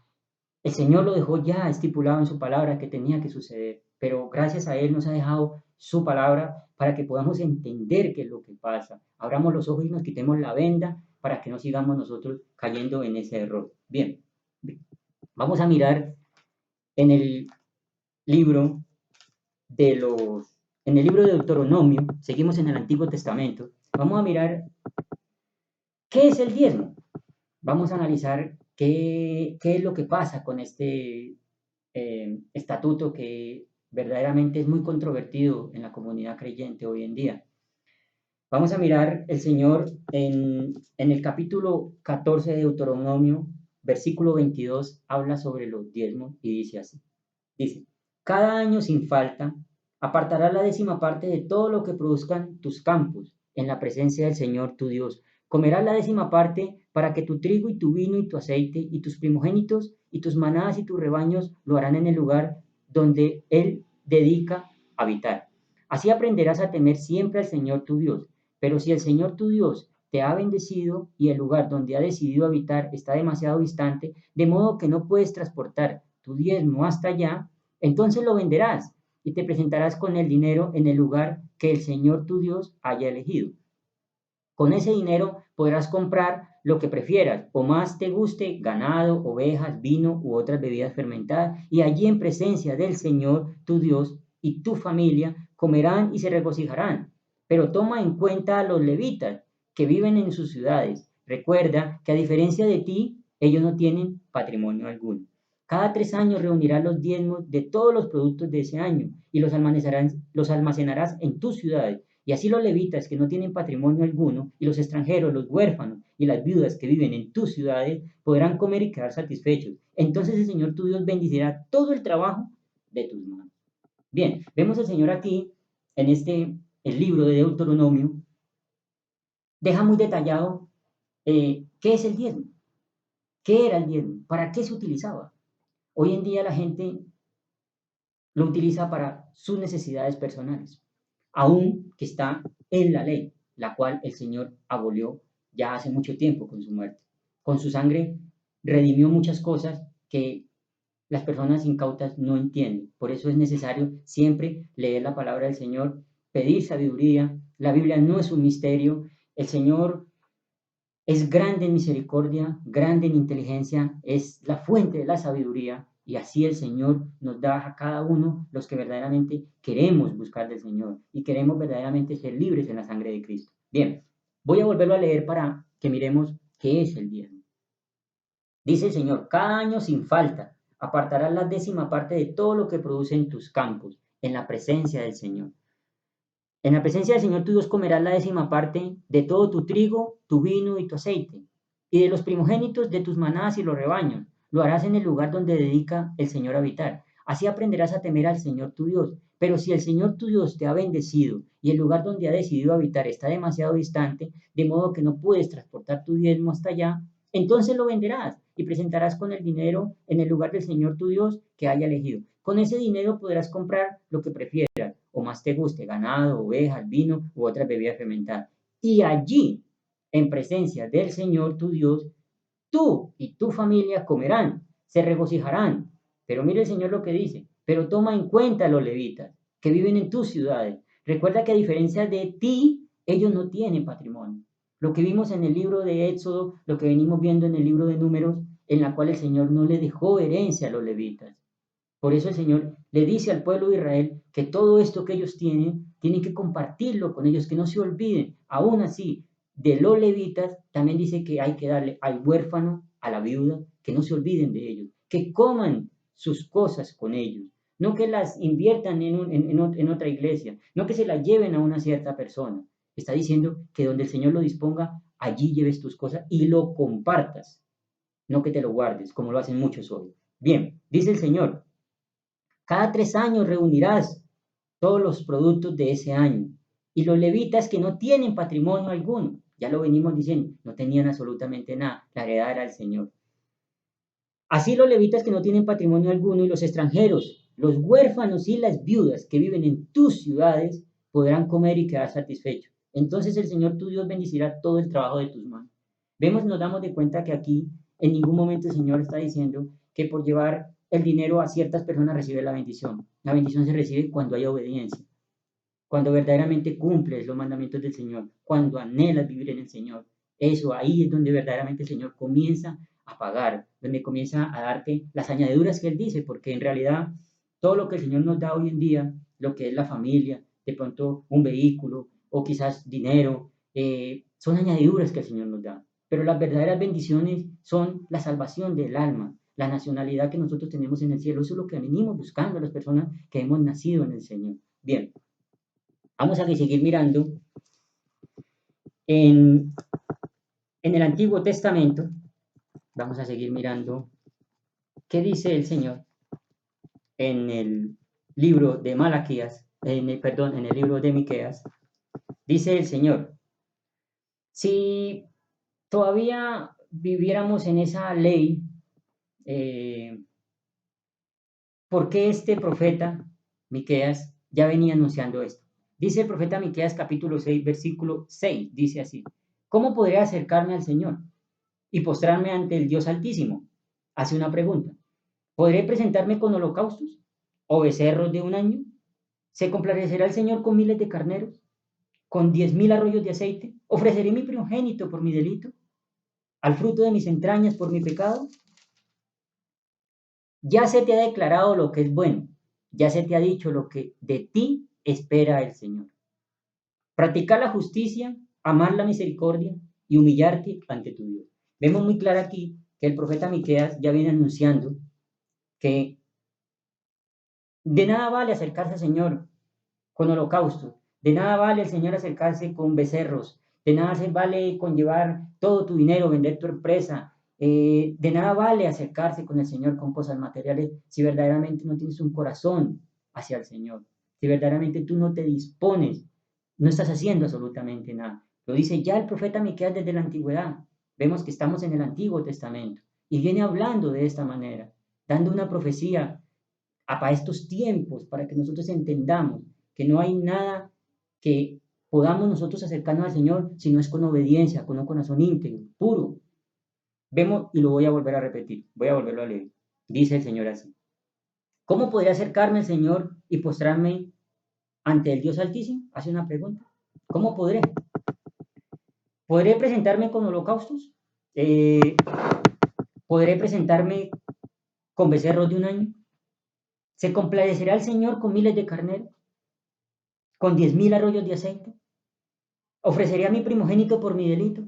el Señor lo dejó ya estipulado en su palabra que tenía que suceder, pero gracias a Él nos ha dejado su palabra para que podamos entender qué es lo que pasa. Abramos los ojos y nos quitemos la venda para que no sigamos nosotros cayendo en ese error. Bien, vamos a mirar en el libro de los, en el libro de Deuteronomio, seguimos en el Antiguo Testamento, vamos a mirar qué es el diezmo. Vamos a analizar qué es lo que pasa con este estatuto que verdaderamente es muy controvertido en la comunidad creyente hoy en día. Vamos a mirar el Señor en el capítulo 14 de Deuteronomio, versículo 22, habla sobre los diezmos y dice así. Dice, cada año sin falta apartarás la décima parte de todo lo que produzcan tus campos en la presencia del Señor tu Dios. Comerás la décima parte para que tu trigo y tu vino y tu aceite y tus primogénitos y tus manadas y tus rebaños lo harán en el lugar donde Él dedica habitar. Así aprenderás a temer siempre al Señor tu Dios. Pero si el Señor tu Dios te ha bendecido y el lugar donde ha decidido habitar está demasiado distante, de modo que no puedes transportar tu diezmo hasta allá, entonces lo venderás y te presentarás con el dinero en el lugar que el Señor tu Dios haya elegido. Con ese dinero podrás comprar lo que prefieras o más te guste, ganado, ovejas, vino u otras bebidas fermentadas, y allí en presencia del Señor tu Dios y tu familia comerán y se regocijarán. Pero toma en cuenta a los levitas que viven en sus ciudades. Recuerda que a diferencia de ti, ellos no tienen patrimonio alguno. Cada 3 años reunirás los diezmos de todos los productos de ese año y los almacenarás en tus ciudades. Y así los levitas que no tienen patrimonio alguno, y los extranjeros, los huérfanos y las viudas que viven en tus ciudades, podrán comer y quedar satisfechos. Entonces el Señor tu Dios bendecirá todo el trabajo de tus manos. Bien, vemos al Señor aquí, en el libro de Deuteronomio, deja muy detallado qué es el diezmo, qué era el diezmo, para qué se utilizaba. Hoy en día la gente lo utiliza para sus necesidades personales, aún que está en la ley, la cual el Señor abolió ya hace mucho tiempo con su muerte. Con su sangre redimió muchas cosas que las personas incautas no entienden. Por eso es necesario siempre leer la palabra del Señor, pedir sabiduría. La Biblia no es un misterio. El Señor es grande en misericordia, grande en inteligencia, es la fuente de la sabiduría y así el Señor nos da a cada uno los que verdaderamente queremos buscar del Señor y queremos verdaderamente ser libres en la sangre de Cristo. Bien, voy a volverlo a leer para que miremos qué es el diezmo. Dice el Señor, cada año sin falta apartarás la décima parte de todo lo que produce en tus campos, en la presencia del Señor. En la presencia del Señor tu Dios comerás la décima parte de todo tu trigo, tu vino y tu aceite, y de los primogénitos de tus manadas y los rebaños. Lo harás en el lugar donde dedica el Señor a habitar. Así aprenderás a temer al Señor tu Dios. Pero si el Señor tu Dios te ha bendecido y el lugar donde ha decidido habitar está demasiado distante, de modo que no puedes transportar tu diezmo hasta allá, entonces lo venderás y presentarás con el dinero en el lugar del Señor tu Dios que haya elegido. Con ese dinero podrás comprar lo que prefieras o más te guste, ganado, ovejas, vino u otras bebidas fermentadas. Y allí, en presencia del Señor tu Dios, tú y tu familia comerán, se regocijarán. Pero mire el Señor lo que dice, pero toma en cuenta a los levitas que viven en tus ciudades. Recuerda que a diferencia de ti, ellos no tienen patrimonio. Lo que vimos en el libro de Éxodo, lo que venimos viendo en el libro de Números, en la cual el Señor no le dejó herencia a los levitas. Por eso el Señor le dice al pueblo de Israel que todo esto que ellos tienen que compartirlo con ellos, que no se olviden. Aún así, de los levitas también dice que hay que darle al huérfano, a la viuda, que no se olviden de ellos, que coman sus cosas con ellos, no que las inviertan en otra iglesia, no que se las lleven a una cierta persona. Está diciendo que donde el Señor lo disponga, allí lleves tus cosas y lo compartas, no que te lo guardes, como lo hacen muchos hoy. Bien, dice el Señor, cada 3 años reunirás todos los productos de ese año. Y los levitas que no tienen patrimonio alguno, ya lo venimos diciendo, no tenían absolutamente nada, la heredad era del Señor. Así los levitas que no tienen patrimonio alguno y los extranjeros, los huérfanos y las viudas que viven en tus ciudades podrán comer y quedar satisfechos. Entonces el Señor tu Dios bendecirá todo el trabajo de tus manos. Vemos, nos damos de cuenta que aquí en ningún momento el Señor está diciendo que por llevar el dinero a ciertas personas recibe la bendición. La bendición se recibe cuando hay obediencia, cuando verdaderamente cumples los mandamientos del Señor, cuando anhelas vivir en el Señor. Eso ahí es donde verdaderamente el Señor comienza a pagar, donde comienza a darte las añadiduras que Él dice, porque en realidad todo lo que el Señor nos da hoy en día, lo que es la familia, de pronto un vehículo o quizás dinero, son añadiduras que el Señor nos da. Pero las verdaderas bendiciones son la salvación del alma, la nacionalidad que nosotros tenemos en el cielo. Eso es lo que venimos buscando las personas que hemos nacido en el Señor. Bien, vamos a seguir mirando en, en el Antiguo Testamento. Vamos a seguir mirando qué dice el Señor en el libro de Malaquías, perdón, en el libro de Miqueas. Dice el Señor, si todavía viviéramos en esa ley, ¿por qué este profeta Miqueas ya venía anunciando esto? Dice el profeta Miqueas capítulo 6, versículo 6, dice así, ¿cómo podré acercarme al Señor y postrarme ante el Dios Altísimo? Hace una pregunta. ¿Podré presentarme con holocaustos o becerros de un año? ¿Se complacerá el Señor con miles de carneros? ¿Con 10,000 arroyos de aceite? ¿Ofreceré mi primogénito por mi delito? ¿Al fruto de mis entrañas por mi pecado? Ya se te ha declarado lo que es bueno, ya se te ha dicho lo que de ti espera el Señor. Practicar la justicia, amar la misericordia y humillarte ante tu Dios. Vemos muy claro aquí que el profeta Miqueas ya viene anunciando que de nada vale acercarse al Señor con holocausto, de nada vale el Señor acercarse con becerros, de nada se vale con llevar todo tu dinero, vender tu empresa, de nada vale acercarse con el Señor con cosas materiales si verdaderamente no tienes un corazón hacia el Señor, si verdaderamente tú no te dispones, no estás haciendo absolutamente nada. Lo dice ya el profeta Miqueas desde la antigüedad. Vemos que estamos en el Antiguo Testamento y viene hablando de esta manera, dando una profecía para estos tiempos, para que nosotros entendamos que no hay nada que podamos nosotros acercarnos al Señor si no es con obediencia, con un corazón íntegro, puro. Vemos, y lo voy a volver a repetir, voy a volverlo a leer. Dice el Señor así. ¿Cómo podría acercarme al Señor y postrarme ante el Dios Altísimo? Hace una pregunta. ¿Cómo podré? ¿Podré presentarme con holocaustos? ¿Podré presentarme con becerros de un año? ¿Se complacerá el Señor con miles de carneros? ¿Con 10,000 arroyos de aceite? ¿Ofreceré a mi primogénito por mi delito?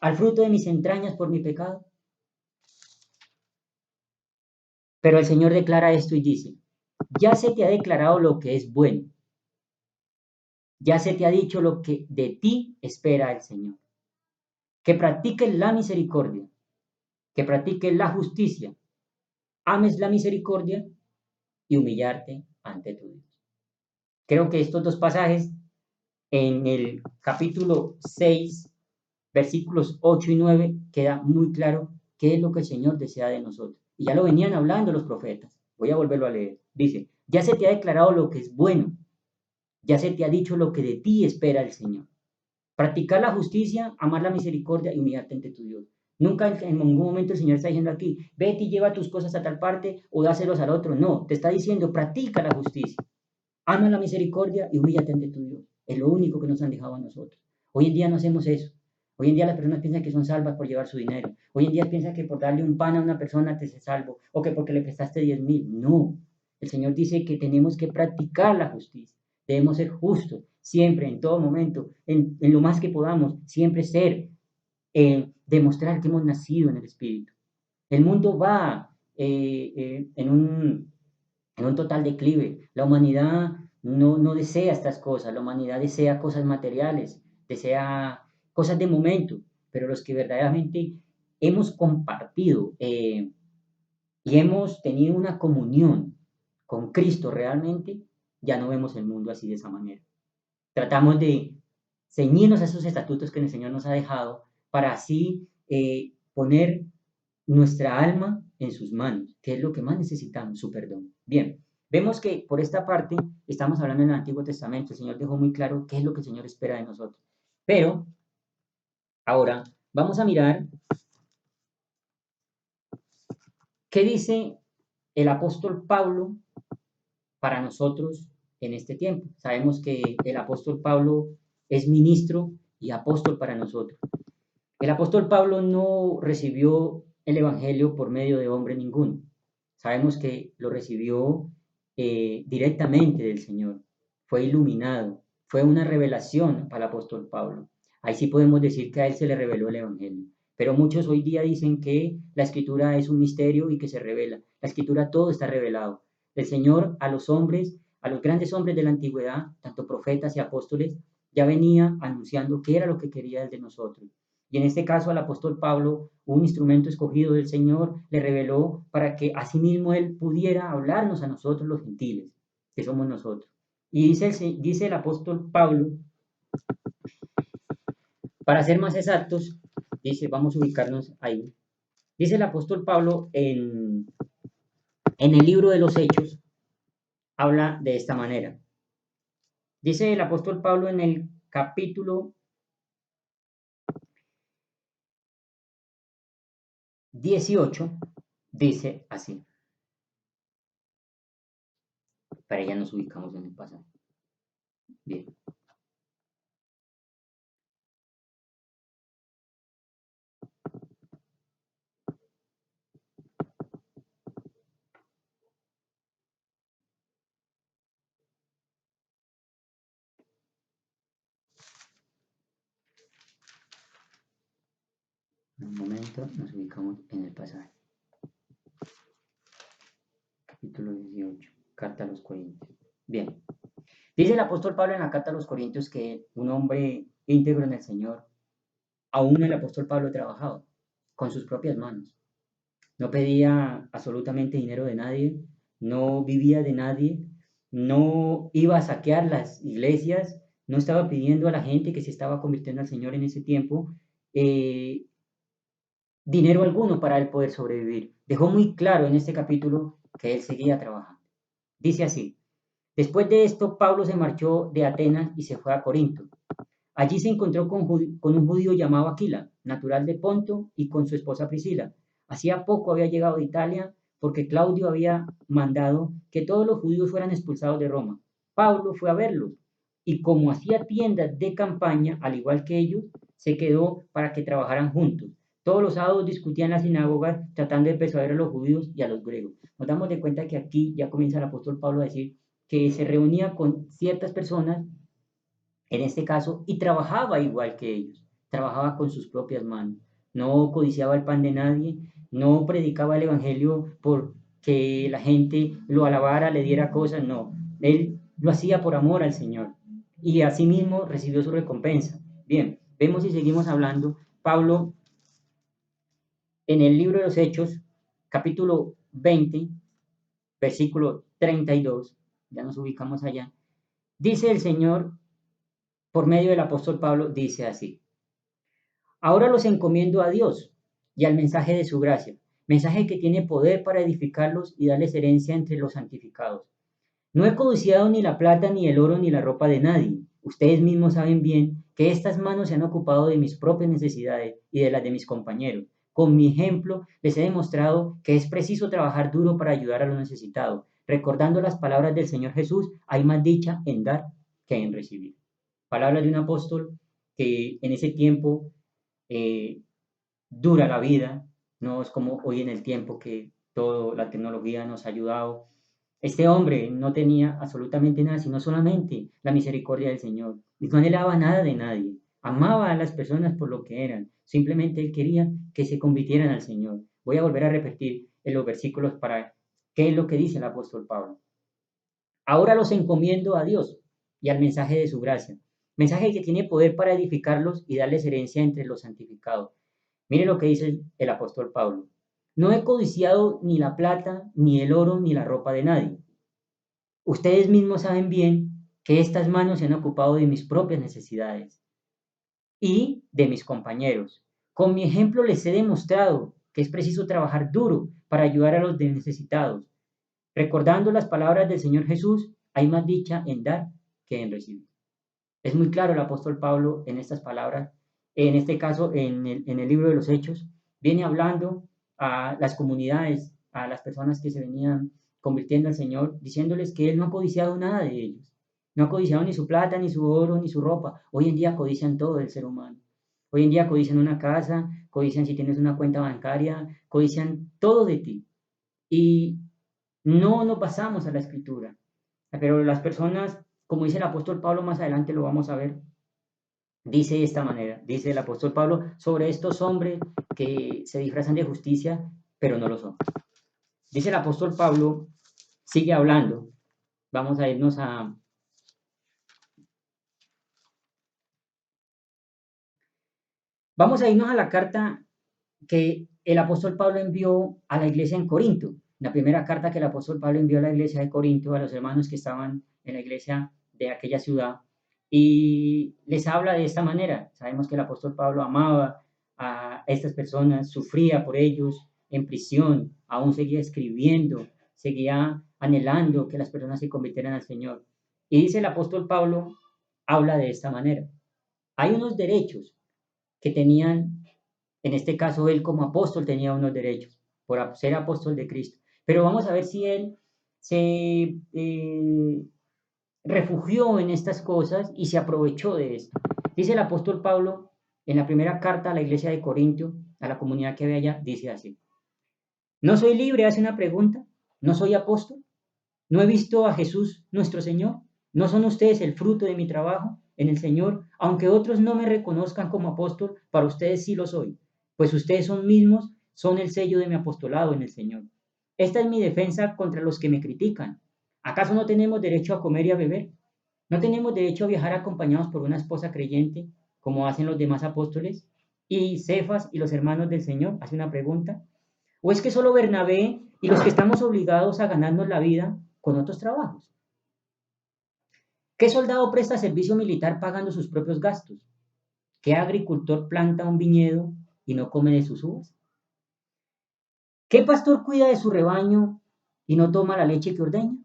¿Al fruto de mis entrañas por mi pecado? Pero el Señor declara esto y dice, ya se te ha declarado lo que es bueno, ya se te ha dicho lo que de ti espera el Señor, que practiques la misericordia, que practiques la justicia, ames la misericordia y humillarte ante tu Dios. Creo que estos dos pasajes en el capítulo 6, versículos 8 y 9, queda muy claro qué es lo que el Señor desea de nosotros. Y ya lo venían hablando los profetas. Voy a volverlo a leer. Dice, ya se te ha declarado lo que es bueno, ya se te ha dicho lo que de ti espera el Señor. Practicar la justicia, amar la misericordia y humillarte ante tu Dios. Nunca en ningún momento el Señor está diciendo aquí, vete y lleva tus cosas a tal parte o dáselos al otro. No, te está diciendo, practica la justicia, ama la misericordia y humíllate ante tu Dios. Es lo único que nos han dejado a nosotros. Hoy en día no hacemos eso. Hoy en día las personas piensan que son salvas por llevar su dinero. Hoy en día piensan que por darle un pan a una persona te se salvo o que porque le prestaste 10,000. No, El Señor dice que tenemos que practicar la justicia. Debemos ser justos, siempre, en todo momento, en lo más que podamos, siempre ser, demostrar que hemos nacido en el Espíritu. El mundo va en un total declive. La humanidad no desea estas cosas, la humanidad desea cosas materiales, desea cosas de momento, pero los que verdaderamente hemos compartido y hemos tenido una comunión con Cristo realmente, ya no vemos el mundo así de esa manera. Tratamos de ceñirnos a esos estatutos que el Señor nos ha dejado para así poner nuestra alma en sus manos, que es lo que más necesitamos, su perdón. Bien, vemos que por esta parte estamos hablando en el Antiguo Testamento, el Señor dejó muy claro qué es lo que el Señor espera de nosotros. Pero ahora vamos a mirar qué dice el apóstol Pablo para nosotros en este tiempo. Sabemos que el apóstol Pablo es ministro y apóstol para nosotros. El apóstol Pablo no recibió el Evangelio por medio de hombre ninguno. Sabemos que lo recibió directamente del Señor. Fue iluminado. Fue una revelación para el apóstol Pablo. Ahí sí podemos decir que a él se le reveló el Evangelio. Pero muchos hoy día dicen que la Escritura es un misterio y que se revela. La Escritura todo está revelado. El Señor a los hombres, a los grandes hombres de la antigüedad, tanto profetas y apóstoles, ya venía anunciando qué era lo que quería Él de nosotros. Y en este caso al apóstol Pablo, un instrumento escogido del Señor, le reveló para que asimismo Él pudiera hablarnos a nosotros los gentiles, que somos nosotros. Y dice el apóstol Pablo, para ser más exactos, dice, vamos a ubicarnos ahí, dice el apóstol Pablo en el libro de los Hechos, habla de esta manera. Dice el apóstol Pablo en el capítulo 18, dice así. Para ya nos ubicamos en el pasaje. Bien. Un momento, nos ubicamos en el pasaje. Capítulo 18, Carta a los Corintios. Bien. Dice el apóstol Pablo en la Carta a los Corintios que un hombre íntegro en el Señor, aún el apóstol Pablo trabajaba con sus propias manos. No pedía absolutamente dinero de nadie, no vivía de nadie, no iba a saquear las iglesias, no estaba pidiendo a la gente que se estaba convirtiendo al Señor en ese tiempo dinero alguno para él poder sobrevivir. Dejó muy claro en este capítulo que él seguía trabajando. Dice así, después de esto Pablo se marchó de Atenas y se fue a Corinto. Allí se encontró con un judío llamado Aquila, natural de Ponto, y con su esposa Priscila. Hacía poco había llegado de Italia porque Claudio había mandado que todos los judíos fueran expulsados de Roma. Pablo fue a verlos y como hacía tiendas de campaña, al igual que ellos, se quedó para que trabajaran juntos. Todos los sábados discutían en las sinagogas tratando de persuadir a los judíos y a los griegos. Nos damos de cuenta que aquí ya comienza el apóstol Pablo a decir que se reunía con ciertas personas en este caso, y trabajaba igual que ellos, trabajaba con sus propias manos, no codiciaba el pan de nadie, no predicaba el Evangelio porque la gente lo alabara, le diera cosas, no, él lo hacía por amor al Señor y asimismo recibió su recompensa. Bien, vemos y seguimos hablando, Pablo en el libro de los Hechos, capítulo 20, versículo 32, ya nos ubicamos allá, dice el Señor por medio del apóstol Pablo, dice así. Ahora los encomiendo a Dios y al mensaje de su gracia, mensaje que tiene poder para edificarlos y darles herencia entre los santificados. No he codiciado ni la plata, ni el oro, ni la ropa de nadie. Ustedes mismos saben bien que estas manos se han ocupado de mis propias necesidades y de las de mis compañeros. Con mi ejemplo les he demostrado que es preciso trabajar duro para ayudar a los necesitados. Recordando las palabras del Señor Jesús, hay más dicha en dar que en recibir. Palabras de un apóstol que en ese tiempo eh, dura la vida, no es como hoy en el tiempo que toda la tecnología nos ha ayudado. Este hombre no tenía absolutamente nada, sino solamente la misericordia del Señor. Y no anhelaba nada de nadie. Amaba a las personas por lo que eran. Simplemente él quería que se convirtieran al Señor. Voy a volver a repetir en los versículos para qué es lo que dice el apóstol Pablo. Ahora los encomiendo a Dios y al mensaje de su gracia. Mensaje que tiene poder para edificarlos y darles herencia entre los santificados. Mire lo que dice el apóstol Pablo. No he codiciado ni la plata, ni el oro, ni la ropa de nadie. Ustedes mismos saben bien que estas manos se han ocupado de mis propias necesidades y de mis compañeros. Con mi ejemplo les he demostrado que es preciso trabajar duro para ayudar a los necesitados. Recordando las palabras del Señor Jesús, hay más dicha en dar que en recibir. Es muy claro el apóstol Pablo en estas palabras, en este caso en el libro de los Hechos, viene hablando a las comunidades, a las personas que se venían convirtiendo al Señor, diciéndoles que Él no ha codiciado nada de ellos, no ha codiciado ni su plata, ni su oro, ni su ropa. Hoy en día codician todo del ser humano. Hoy en día codician una casa, codician si tienes una cuenta bancaria, codician todo de ti. Y no nos pasamos a la escritura, pero las personas, como dice el apóstol Pablo más adelante, lo vamos a ver, dice de esta manera, dice el apóstol Pablo sobre estos hombres que se disfrazan de justicia, pero no lo son. Dice el apóstol Pablo, sigue hablando, vamos a irnos a la carta que el apóstol Pablo envió a la iglesia en Corinto, la primera carta que el apóstol Pablo envió a la iglesia de Corinto, a los hermanos que estaban en la iglesia de aquella ciudad, y les habla de esta manera. Sabemos que el apóstol Pablo amaba a estas personas, sufría por ellos en prisión, aún seguía escribiendo, seguía anhelando que las personas se convirtieran al Señor. Y dice el apóstol Pablo, habla de esta manera. Hay unos derechos que tenían, en este caso él como apóstol tenía unos derechos por ser apóstol de Cristo. Pero vamos a ver si él se refugió en estas cosas y se aprovechó de esto. Dice el apóstol Pablo en la primera carta a la iglesia de Corintio, a la comunidad que había allá, dice así: ¿No soy libre? Hace una pregunta. ¿No soy apóstol? ¿No he visto a Jesús nuestro Señor? ¿No son ustedes el fruto de mi trabajo en el Señor? Aunque otros no me reconozcan como apóstol, para ustedes sí lo soy, pues ustedes son mismos, son el sello de mi apostolado en el Señor. Esta es mi defensa contra los que me critican. ¿Acaso no tenemos derecho a comer y a beber? ¿No tenemos derecho a viajar acompañados por una esposa creyente, como hacen los demás apóstoles? Y Cefas y los hermanos del Señor, hace una pregunta. ¿O es que solo Bernabé y los que estamos obligados a ganarnos la vida con otros trabajos? ¿Qué soldado presta servicio militar pagando sus propios gastos? ¿Qué agricultor planta un viñedo y no come de sus uvas? ¿Qué pastor cuida de su rebaño y no toma la leche que ordeña?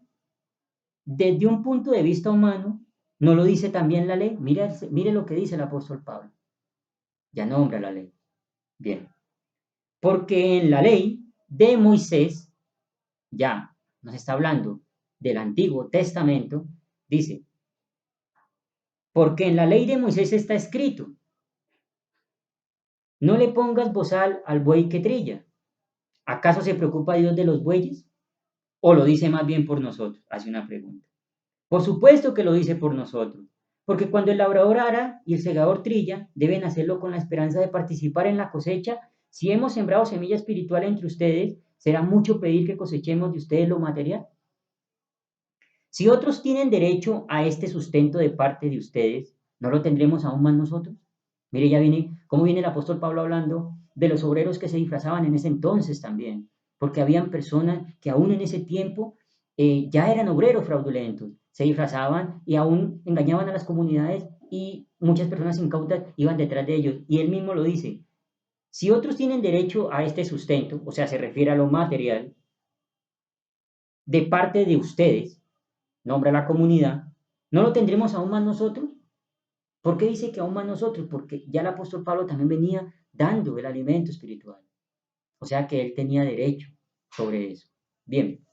Desde un punto de vista humano, ¿no lo dice también la ley? Mire lo que dice el apóstol Pablo. Ya nombra la ley. Bien. Porque en la ley de Moisés, ya nos está hablando del Antiguo Testamento, dice, porque en la ley de Moisés está escrito, no le pongas bozal al buey que trilla. ¿Acaso se preocupa Dios de los bueyes? ¿O lo dice más bien por nosotros? Hace una pregunta. Por supuesto que lo dice por nosotros, porque cuando el labrador ara y el segador trilla, deben hacerlo con la esperanza de participar en la cosecha. Si hemos sembrado semilla espiritual entre ustedes, será mucho pedir que cosechemos de ustedes lo material. Si otros tienen derecho a este sustento de parte de ustedes, ¿no lo tendremos aún más nosotros? Mire, ya viene, cómo viene el apóstol Pablo hablando de los obreros que se disfrazaban en ese entonces también, porque habían personas que aún en ese tiempo ya eran obreros fraudulentos, se disfrazaban y aún engañaban a las comunidades y muchas personas incautas iban detrás de ellos. Y él mismo lo dice, si otros tienen derecho a este sustento, o sea, se refiere a lo material, de parte de ustedes, nombra a la comunidad, ¿no lo tendremos aún más nosotros? ¿Por qué dice que aún más nosotros? Porque ya el apóstol Pablo también venía dando el alimento espiritual. O sea que él tenía derecho sobre eso. Bien,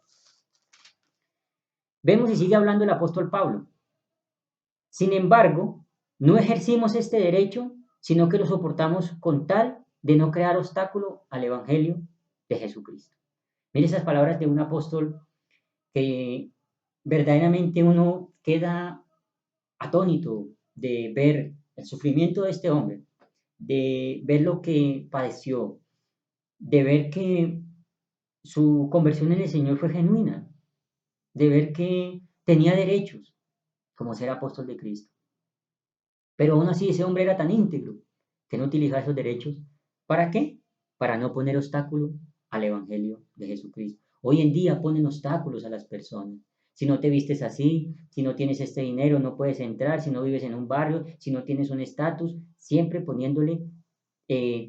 vemos y sigue hablando el apóstol Pablo. Sin embargo, no ejercimos este derecho, sino que lo soportamos con tal de no crear obstáculo al evangelio de Jesucristo. Mire esas palabras de un apóstol que verdaderamente uno queda atónito de ver el sufrimiento de este hombre, de ver lo que padeció, de ver que su conversión en el Señor fue genuina, de ver que tenía derechos como ser apóstol de Cristo. Pero aún así ese hombre era tan íntegro que no utilizaba esos derechos. ¿Para qué? Para no poner obstáculo al Evangelio de Jesucristo. Hoy en día ponen obstáculos a las personas. Si no te vistes así, si no tienes este dinero, no puedes entrar, si no vives en un barrio, si no tienes un estatus, siempre poniéndole,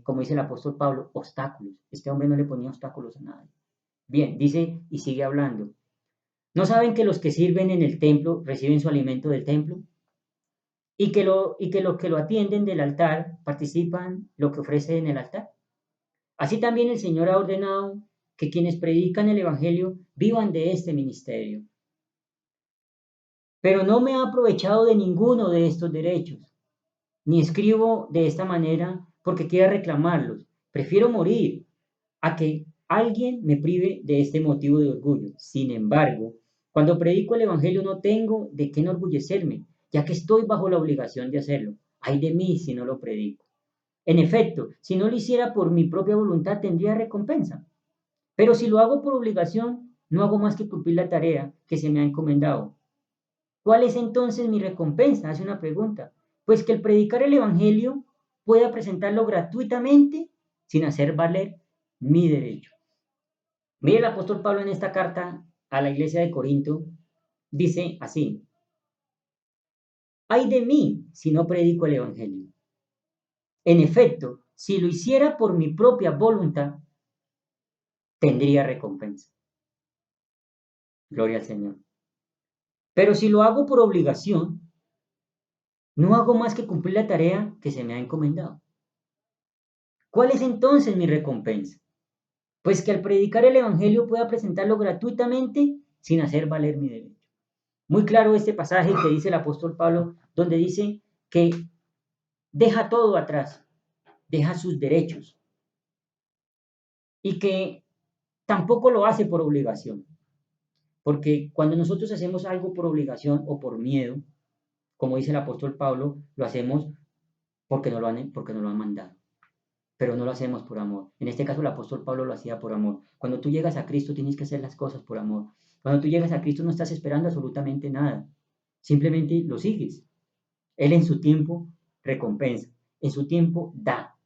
como dice el apóstol Pablo, obstáculos. Este hombre no le ponía obstáculos a nadie. Bien, dice y sigue hablando. ¿No saben que los que sirven en el templo reciben su alimento del templo? Y que los que lo atienden del altar participan lo que ofrece en el altar. Así también el Señor ha ordenado que quienes predican el Evangelio vivan de este ministerio. Pero no me he aprovechado de ninguno de estos derechos, ni escribo de esta manera porque quiera reclamarlos. Prefiero morir a que alguien me prive de este motivo de orgullo. Sin embargo, cuando predico el Evangelio no tengo de qué enorgullecerme, ya que estoy bajo la obligación de hacerlo. Ay de mí si no lo predico. En efecto, si no lo hiciera por mi propia voluntad tendría recompensa. Pero si lo hago por obligación, no hago más que cumplir la tarea que se me ha encomendado. ¿Cuál es entonces mi recompensa? Hace una pregunta. Pues que el predicar el Evangelio pueda presentarlo gratuitamente sin hacer valer mi derecho. Mire el apóstol Pablo en esta carta a la iglesia de Corinto, dice así, ay de mí si no predico el Evangelio. En efecto, si lo hiciera por mi propia voluntad, tendría recompensa. Gloria al Señor. Pero si lo hago por obligación, no hago más que cumplir la tarea que se me ha encomendado. ¿Cuál es entonces mi recompensa? Pues que al predicar el Evangelio pueda presentarlo gratuitamente sin hacer valer mi derecho. Muy claro este pasaje que dice el apóstol Pablo, donde dice que deja todo atrás, deja sus derechos y que tampoco lo hace por obligación. Porque cuando nosotros hacemos algo por obligación o por miedo, como dice el apóstol Pablo, lo hacemos porque nos lo han mandado, pero no lo hacemos por amor. En este caso el apóstol Pablo lo hacía por amor. Cuando tú llegas a Cristo tienes que hacer las cosas por amor. Cuando tú llegas a Cristo no estás esperando absolutamente nada, simplemente lo sigues. Él en su tiempo recompensa, en su tiempo da.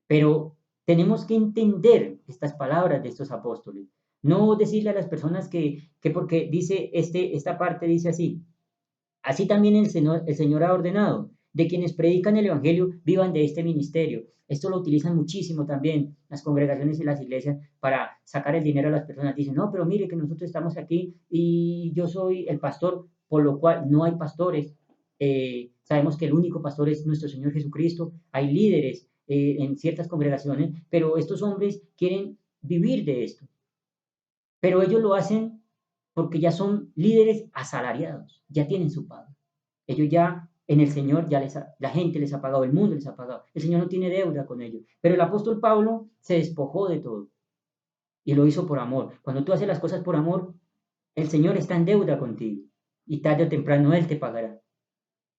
Pero tenemos que entender estas palabras de estos apóstoles. No decirle a las personas que porque dice esta parte dice así, así también el Señor ha ordenado de quienes predican el Evangelio vivan de este ministerio. Esto lo utilizan muchísimo también las congregaciones y las iglesias para sacar el dinero a las personas. Dicen, no, pero mire que nosotros estamos aquí y yo soy el pastor, por lo cual no hay pastores. Sabemos que el único pastor es nuestro Señor Jesucristo. Hay líderes en ciertas congregaciones, pero estos hombres quieren vivir de esto. Pero ellos lo hacen porque ya son líderes asalariados, ya tienen su pago. Ellos ya en el Señor, la gente les ha pagado, el mundo les ha pagado. El Señor no tiene deuda con ellos. Pero el apóstol Pablo se despojó de todo y lo hizo por amor. Cuando tú haces las cosas por amor, el Señor está en deuda contigo y tarde o temprano Él te pagará.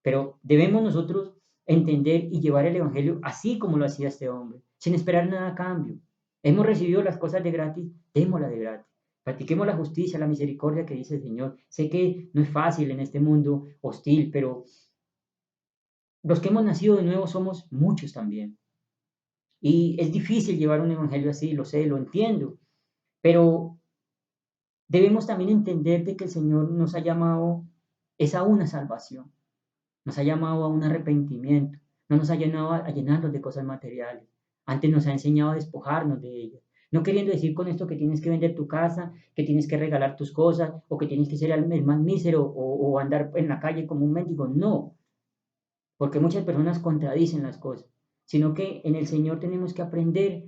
Pero debemos nosotros entender y llevar el Evangelio así como lo hacía este hombre, sin esperar nada a cambio. Hemos recibido las cosas de gratis, démoslas de gratis. Practiquemos la justicia, la misericordia que dice el Señor. Sé que no es fácil en este mundo hostil, pero los que hemos nacido de nuevo somos muchos también. Y es difícil llevar un evangelio así, lo sé, lo entiendo, pero debemos también entender de que el Señor nos ha llamado es a una salvación, nos ha llamado a un arrepentimiento, no nos ha llenado a llenarnos de cosas materiales. Antes nos ha enseñado a despojarnos de ellas. No queriendo decir con esto que tienes que vender tu casa, que tienes que regalar tus cosas, o que tienes que ser el más mísero, o andar en la calle como un mendigo. No, porque muchas personas contradicen las cosas, sino que en el Señor tenemos que aprender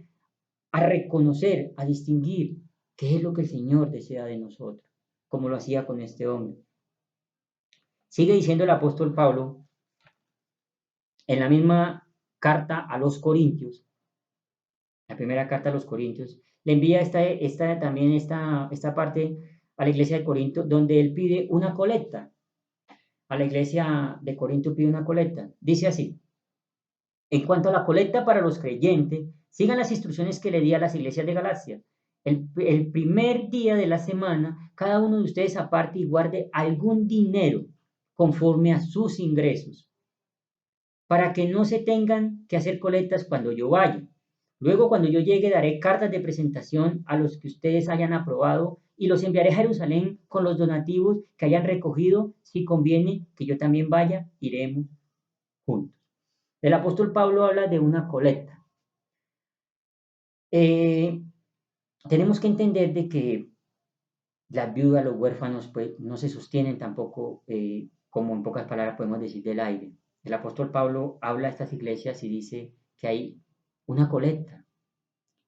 a reconocer, a distinguir qué es lo que el Señor desea de nosotros, como lo hacía con este hombre. Sigue diciendo el apóstol Pablo en la misma carta a los Corintios, la primera carta a los Corintios, le envía también esta parte a la iglesia de Corinto, donde él pide una colecta. A la iglesia de Corinto pide una colecta. Dice así: en cuanto a la colecta para los creyentes, sigan las instrucciones que le di a las iglesias de Galacia. El primer día de la semana, cada uno de ustedes aparte y guarde algún dinero conforme a sus ingresos, para que no se tengan que hacer colectas cuando yo vaya. Luego, cuando yo llegue, daré cartas de presentación a los que ustedes hayan aprobado y los enviaré a Jerusalén con los donativos que hayan recogido. Si conviene que yo también vaya, iremos juntos. El apóstol Pablo habla de una colecta. Eh, tenemos que entender de que las viudas, los huérfanos, pues no se sostienen tampoco, como en pocas palabras podemos decir, del aire. El apóstol Pablo habla a estas iglesias y dice que hay una colecta,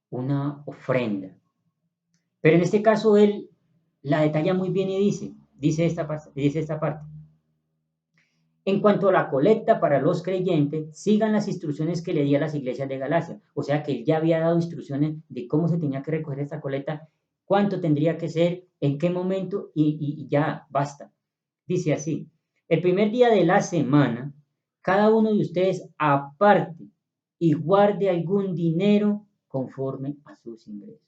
una ofrenda. Pero en este caso él la detalla muy bien y dice esta parte. En cuanto a la colecta para los creyentes, sigan las instrucciones que le di a las iglesias de Galacia. O sea que él ya había dado instrucciones de cómo se tenía que recoger esta colecta, cuánto tendría que ser, en qué momento y ya basta. Dice así: el primer día de la semana, cada uno de ustedes aparte y guarde algún dinero conforme a sus ingresos.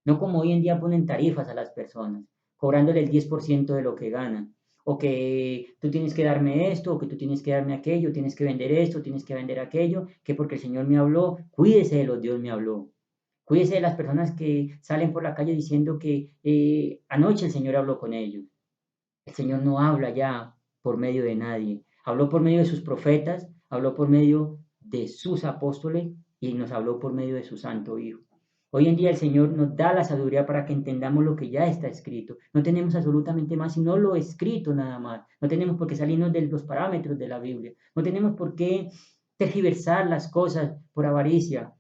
No como hoy en día ponen tarifas a las personas, cobrándole el 10% de lo que ganan, o que tú tienes que darme esto, o que tú tienes que darme aquello, tienes que vender esto, tienes que vender aquello, que porque el Señor me habló. Cuídese de los Dios me habló. Cuídese de las personas que salen por la calle diciendo que anoche el Señor habló con ellos. El Señor no habla ya por medio de nadie. Habló por medio de sus profetas, habló por medio de sus apóstoles y nos habló por medio de su Santo Hijo. Hoy en día el Señor nos da la sabiduría para que entendamos lo que ya está escrito. No tenemos absolutamente más sino lo escrito nada más. No tenemos por qué salirnos de los parámetros de la Biblia. No tenemos por qué tergiversar las cosas por avaricia,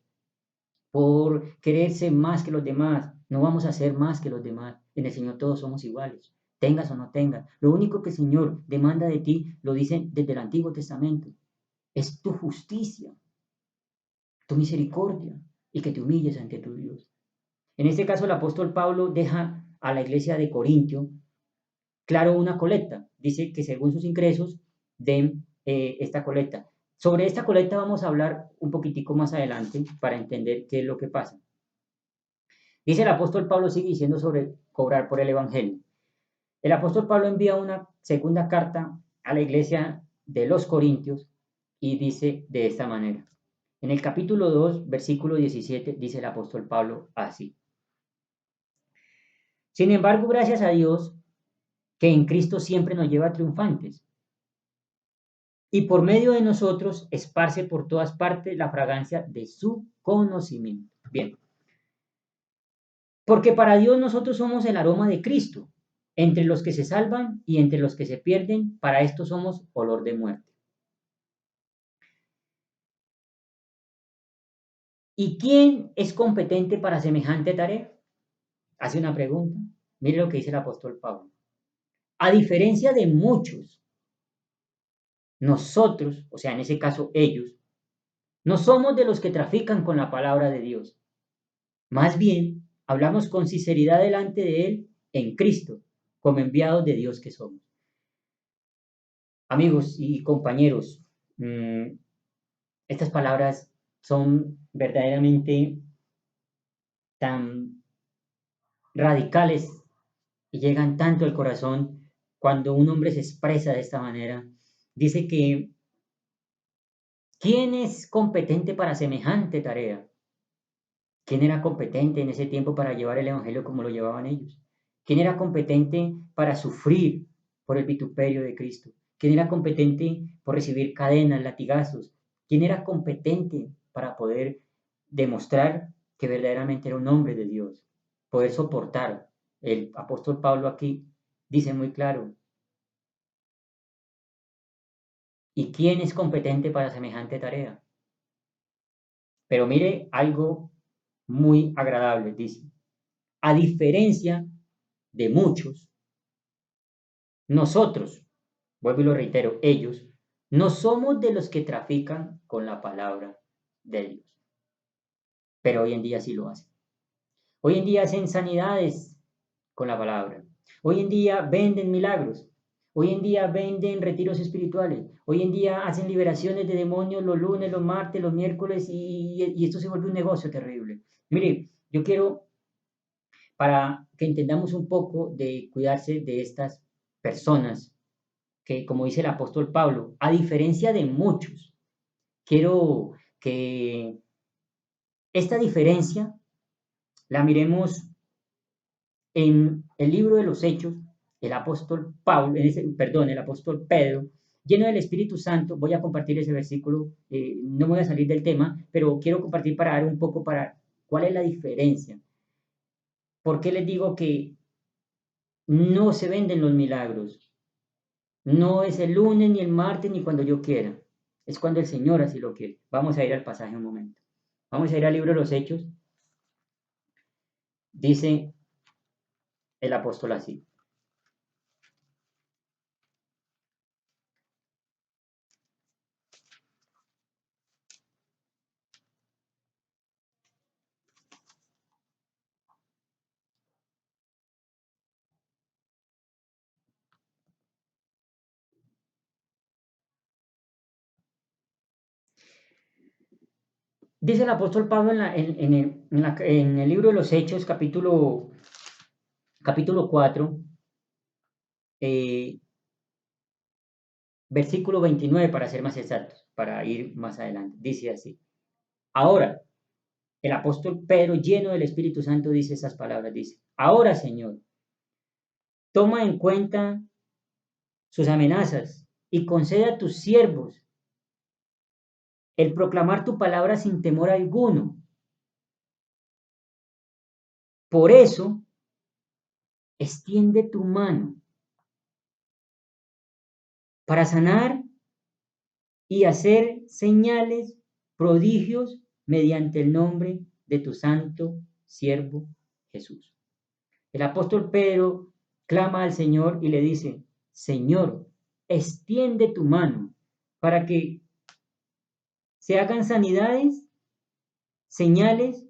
por quererse más que los demás. No vamos a ser más que los demás. En el Señor todos somos iguales, tengas o no tengas. Lo único que el Señor demanda de ti, lo dice desde el Antiguo Testamento, es tu justicia, tu misericordia y que te humilles ante tu Dios. En este caso, el apóstol Pablo deja a la iglesia de Corintio claro una colecta. Dice que según sus ingresos den esta colecta. Sobre esta colecta vamos a hablar un poquitico más adelante para entender qué es lo que pasa. Dice el apóstol Pablo, sigue diciendo sobre cobrar por el Evangelio. El apóstol Pablo envía una segunda carta a la iglesia de los Corintios y dice de esta manera. En el capítulo 2, versículo 17, dice el apóstol Pablo así: sin embargo, gracias a Dios, que en Cristo siempre nos lleva triunfantes, y por medio de nosotros esparce por todas partes la fragancia de su conocimiento. Bien, porque para Dios nosotros somos el aroma de Cristo, entre los que se salvan y entre los que se pierden, para esto somos olor de muerte. ¿Y quién es competente para semejante tarea? Hace una pregunta. Mire lo que dice el apóstol Pablo. A diferencia de muchos, nosotros, o sea, en ese caso ellos, no somos de los que trafican con la palabra de Dios. Más bien, hablamos con sinceridad delante de Él en Cristo, como enviados de Dios que somos. Amigos y compañeros, estas palabras son verdaderamente tan radicales y llegan tanto al corazón cuando un hombre se expresa de esta manera. Dice que, ¿quién es competente para semejante tarea? ¿Quién era competente en ese tiempo para llevar el Evangelio como lo llevaban ellos? ¿Quién era competente para sufrir por el vituperio de Cristo? ¿Quién era competente por recibir cadenas, latigazos? ¿Quién era competente para poder demostrar que verdaderamente era un hombre de Dios? Poder soportar. El apóstol Pablo aquí dice muy claro, ¿y quién es competente para semejante tarea? Pero mire algo muy agradable, dice. A diferencia de muchos, nosotros, vuelvo y lo reitero, ellos, no somos de los que trafican con la palabra de Dios. Pero hoy en día sí lo hacen. Hoy en día hacen sanidades con la palabra. Hoy en día venden milagros. Hoy en día venden retiros espirituales. Hoy en día hacen liberaciones de demonios los lunes, los martes, los miércoles y esto se vuelve un negocio terrible. Mire, yo quiero, para que entendamos un poco de cuidarse de estas personas, que como dice el apóstol Pablo, a diferencia de muchos, quiero que esta diferencia la miremos en el libro de los Hechos. El apóstol Pablo, el apóstol Pedro, lleno del Espíritu Santo, voy a compartir ese versículo, no voy a salir del tema, pero quiero compartir para dar un poco para cuál es la diferencia. ¿Por qué les digo que no se venden los milagros? No es el lunes, ni el martes, ni cuando yo quiera. Es cuando el Señor así lo quiere. Vamos a ir al pasaje un momento. Vamos a ir al libro de los Hechos. Dice el apóstol así. Dice el apóstol Pablo en el libro de los Hechos, capítulo 4, eh, versículo 29, para ser más exactos, para ir más adelante. Dice así. Ahora, el apóstol Pedro, lleno del Espíritu Santo, dice esas palabras. Dice, ahora, Señor, toma en cuenta sus amenazas y concede a tus siervos el proclamar tu palabra sin temor alguno. Por eso, extiende tu mano para sanar y hacer señales, prodigios mediante el nombre de tu santo siervo Jesús. El apóstol Pedro clama al Señor y le dice, Señor, extiende tu mano para que se hagan sanidades, señales,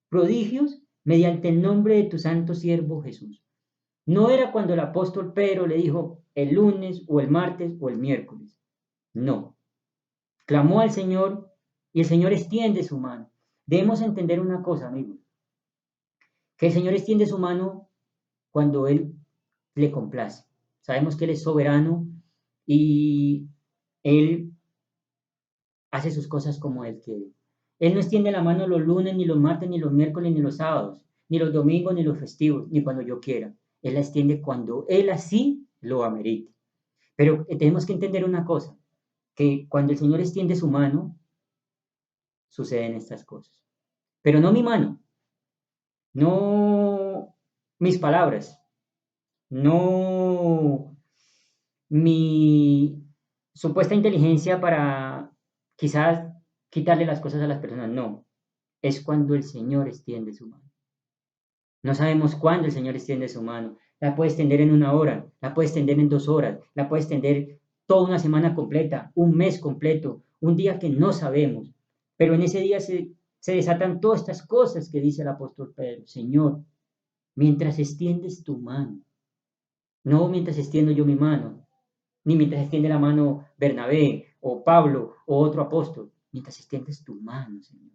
prodigios mediante el nombre de tu santo siervo Jesús. No era cuando el apóstol Pedro le dijo el lunes o el martes o el miércoles. No. Clamó al Señor y el Señor extiende su mano. Debemos entender una cosa, amigos, que el Señor extiende su mano cuando Él le complace. Sabemos que Él es soberano y Él hace sus cosas como Él quiere. Él no extiende la mano los lunes, ni los martes, ni los miércoles, ni los sábados, ni los domingos, ni los festivos, ni cuando yo quiera. Él la extiende cuando Él así lo amerite. Pero tenemos que entender una cosa, que cuando el Señor extiende su mano, suceden estas cosas. Pero no mi mano, no mis palabras, no mi supuesta inteligencia para quizás quitarle las cosas a las personas, no, es cuando el Señor extiende su mano. No sabemos cuándo el Señor extiende su mano. La puede extender en 1 hora, la puede extender en 2 horas, la puede extender toda una semana completa, un mes completo, un día que no sabemos. Pero en ese día se desatan todas estas cosas que dice el apóstol Pedro. Señor, mientras extiendes tu mano, no mientras extiendo yo mi mano, ni mientras extiende la mano Bernabé o Pablo o otro apóstol, mientras extiendes tu mano, Señor.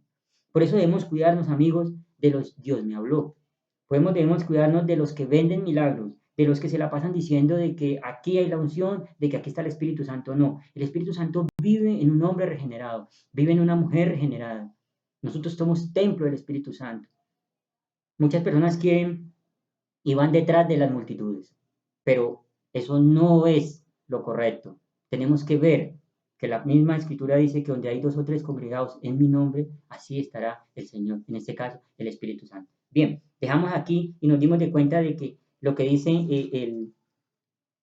Por eso debemos cuidarnos, amigos, de los Dios me habló. Debemos cuidarnos de los que venden milagros, de los que se la pasan diciendo de que aquí hay la unción, de que aquí está el Espíritu Santo. No, el Espíritu Santo vive en un hombre regenerado, vive en una mujer regenerada. Nosotros somos templo del Espíritu Santo. Muchas personas quieren y van detrás de las multitudes, pero eso no es lo correcto. Tenemos que ver que la misma escritura dice que donde hay 2 o 3 congregados en mi nombre, así estará el Señor, en este caso el Espíritu Santo. Bien, dejamos aquí y nos dimos de cuenta de que lo que dice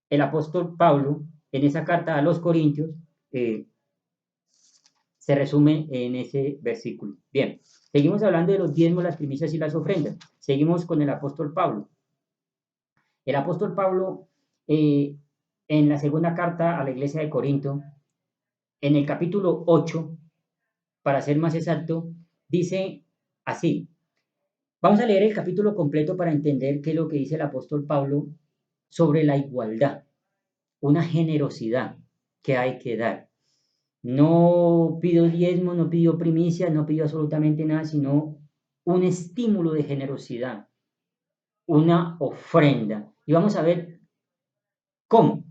el apóstol Pablo en esa carta a los Corintios se resume en ese versículo. Bien, seguimos hablando de los diezmos, las primicias y las ofrendas. Seguimos con el apóstol Pablo. El apóstol Pablo, en la segunda carta a la iglesia de Corinto, en el capítulo 8, para ser más exacto, dice así. Vamos a leer el capítulo completo para entender qué es lo que dice el apóstol Pablo sobre la igualdad, una generosidad que hay que dar. No pidió diezmo, no pidió primicia, no pidió absolutamente nada, sino un estímulo de generosidad, una ofrenda. Y vamos a ver cómo,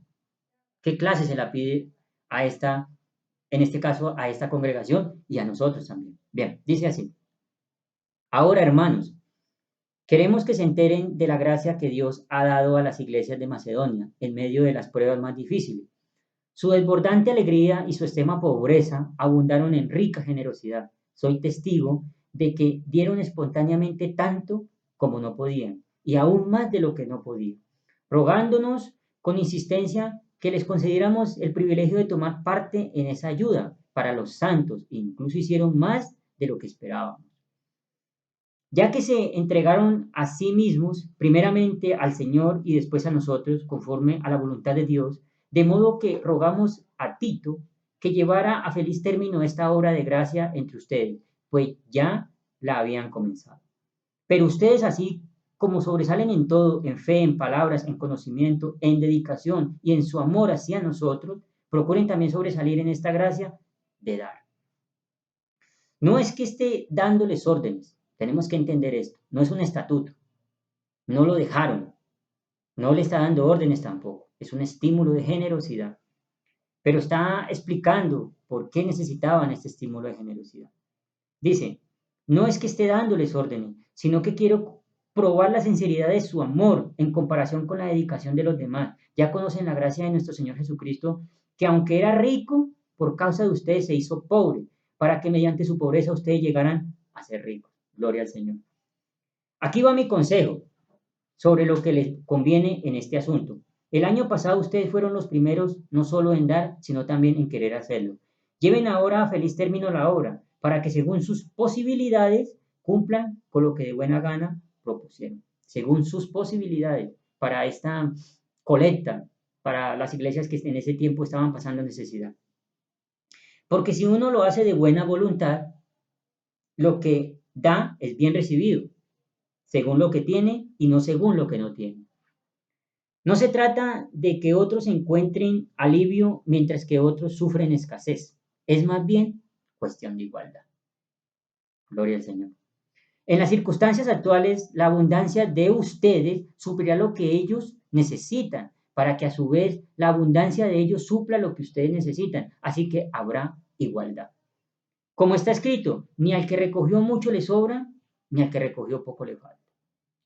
qué clase se la pide a esta, en este caso, a esta congregación y a nosotros también. Bien, dice así. Ahora, hermanos, queremos que se enteren de la gracia que Dios ha dado a las iglesias de Macedonia en medio de las pruebas más difíciles. Su desbordante alegría y su extrema pobreza abundaron en rica generosidad. Soy testigo de que dieron espontáneamente tanto como no podían, y aún más de lo que no podían, rogándonos con insistencia que les concediéramos el privilegio de tomar parte en esa ayuda para los santos, e incluso hicieron más de lo que esperábamos, ya que se entregaron a sí mismos, primeramente al Señor y después a nosotros, conforme a la voluntad de Dios, de modo que rogamos a Tito que llevara a feliz término esta obra de gracia entre ustedes, pues ya la habían comenzado. Pero ustedes, así como sobresalen en todo, en fe, en palabras, en conocimiento, en dedicación y en su amor hacia nosotros, procuren también sobresalir en esta gracia de dar. No es que esté dándoles órdenes, tenemos que entender esto, no es un estatuto, no lo dejaron, no le está dando órdenes tampoco, es un estímulo de generosidad, pero está explicando por qué necesitaban este estímulo de generosidad. Dice, no es que esté dándoles órdenes, sino que quiero probar la sinceridad de su amor en comparación con la dedicación de los demás. Ya conocen la gracia de nuestro Señor Jesucristo, que aunque era rico, por causa de ustedes se hizo pobre, para que mediante su pobreza ustedes llegaran a ser ricos. Gloria al Señor. Aquí va mi consejo sobre lo que les conviene en este asunto. El año pasado ustedes fueron los primeros no solo en dar, sino también en querer hacerlo. Lleven ahora a feliz término la obra, para que según sus posibilidades cumplan con lo que de buena gana propusieron. Según sus posibilidades, para esta colecta, para las iglesias que en ese tiempo estaban pasando necesidad. Porque si uno lo hace de buena voluntad, lo que da es bien recibido, según lo que tiene y no según lo que no tiene. No se trata de que otros encuentren alivio mientras que otros sufren escasez. Es más bien cuestión de igualdad. Gloria al Señor. En las circunstancias actuales, la abundancia de ustedes suplirá lo que ellos necesitan, para que a su vez la abundancia de ellos supla lo que ustedes necesitan. Así que habrá igualdad. Como está escrito, ni al que recogió mucho le sobra, ni al que recogió poco le falta.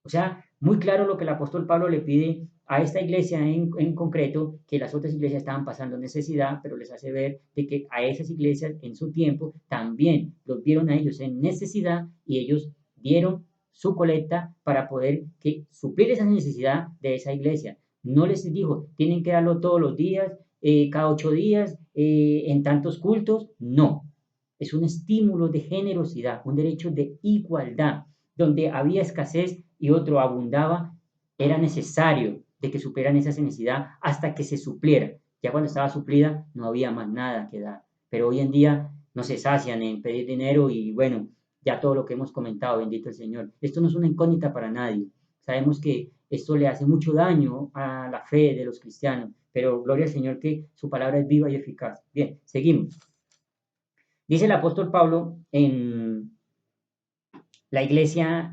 O sea, muy claro lo que el apóstol Pablo le pide a esta iglesia en concreto, que las otras iglesias estaban pasando necesidad, pero les hace ver de que a esas iglesias en su tiempo también los vieron a ellos en necesidad y ellos dieron su colecta para poder suplir esa necesidad de esa iglesia. No les dijo, tienen que darlo todos los días, cada 8 días, en tantos cultos. No, es un estímulo de generosidad, un derecho de igualdad. Donde había escasez y otro abundaba, era necesario de que supieran esa necesidad hasta que se supliera. Ya cuando estaba suplida no había más nada que dar. Pero hoy en día no se sacian en pedir dinero y bueno, ya todo lo que hemos comentado, bendito el Señor. Esto no es una incógnita para nadie. Sabemos que esto le hace mucho daño a la fe de los cristianos, pero gloria al Señor que su palabra es viva y eficaz. Bien, seguimos. Dice el apóstol Pablo en la iglesia,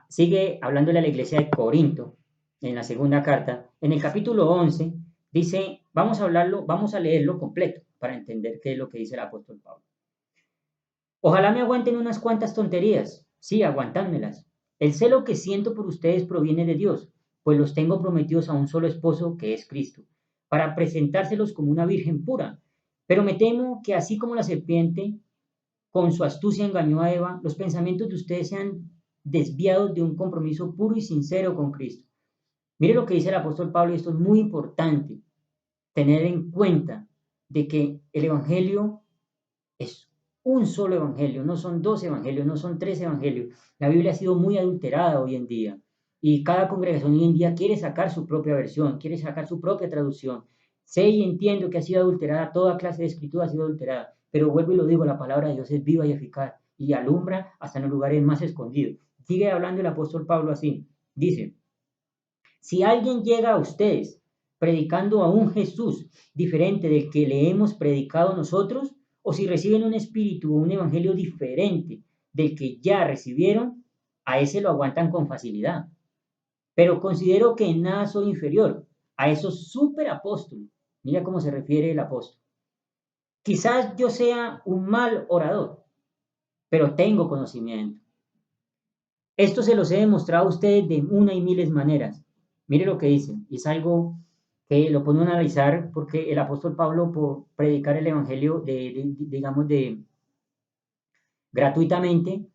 sigue hablándole a la iglesia de Corinto, en la segunda carta, en el capítulo 11, dice, vamos a hablarlo, vamos a leerlo completo para entender qué es lo que dice el apóstol Pablo. Ojalá me aguanten unas cuantas tonterías, sí, aguantánmelas. El celo que siento por ustedes proviene de Dios, pues los tengo prometidos a un solo esposo, que es Cristo, para presentárselos como una virgen pura. Pero me temo que así como la serpiente con su astucia engañó a Eva, los pensamientos de ustedes sean desviados de un compromiso puro y sincero con Cristo. Mire lo que dice el apóstol Pablo, y esto es muy importante, tener en cuenta de que el Evangelio es un solo Evangelio, no son 2 evangelios, no son 3 evangelios. La Biblia ha sido muy adulterada hoy en día y cada congregación hoy en día quiere sacar su propia versión, quiere sacar su propia traducción. Sé y entiendo que ha sido adulterada, toda clase de escritura ha sido adulterada, pero vuelvo y lo digo, la palabra de Dios es viva y eficaz y alumbra hasta en los lugares más escondidos. Sigue hablando el apóstol Pablo así, dice, Si alguien llega a ustedes predicando a un Jesús diferente del que le hemos predicado nosotros, o si reciben un espíritu o un evangelio diferente del que ya recibieron, a ese lo aguantan con facilidad. Pero considero que en nada soy inferior a esos superapóstoles. Mira cómo se refiere el apóstol. Quizás yo sea un mal orador, pero tengo conocimiento. Esto se los he demostrado a ustedes de una y miles maneras. Mire lo que dice, y es algo que lo pone a analizar porque el apóstol Pablo, por predicar el evangelio digamos, gratuitamente,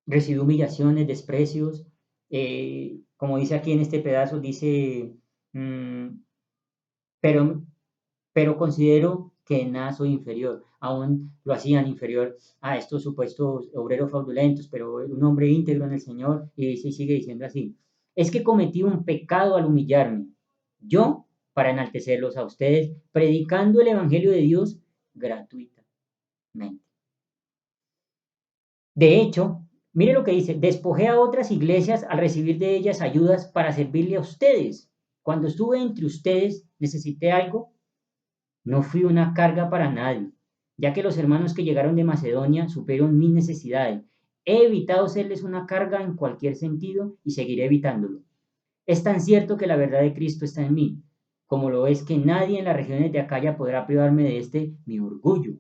recibió humillaciones, desprecios, como dice aquí en este pedazo, dice, mm, pero, pero considero que en nada soy inferior, aún lo hacían inferior a estos supuestos obreros fraudulentos, pero un hombre íntegro en el Señor, y dice, y sigue diciendo así, es que cometí un pecado al humillarme, yo para enaltecerlos a ustedes, predicando el Evangelio de Dios gratuitamente. De hecho, mire lo que dice, despojé a otras iglesias al recibir de ellas ayudas para servirle a ustedes. Cuando estuve entre ustedes, necesité algo, no fui una carga para nadie, ya que los hermanos que llegaron de Macedonia supieron mis necesidades. He evitado serles una carga en cualquier sentido y seguiré evitándolo. Es tan cierto que la verdad de Cristo está en mí, como lo es que nadie en las regiones de Acaya podrá privarme de este mi orgullo.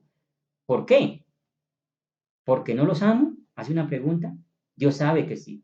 ¿Por qué? ¿Por qué no los amo? Hace una pregunta. Dios sabe que sí.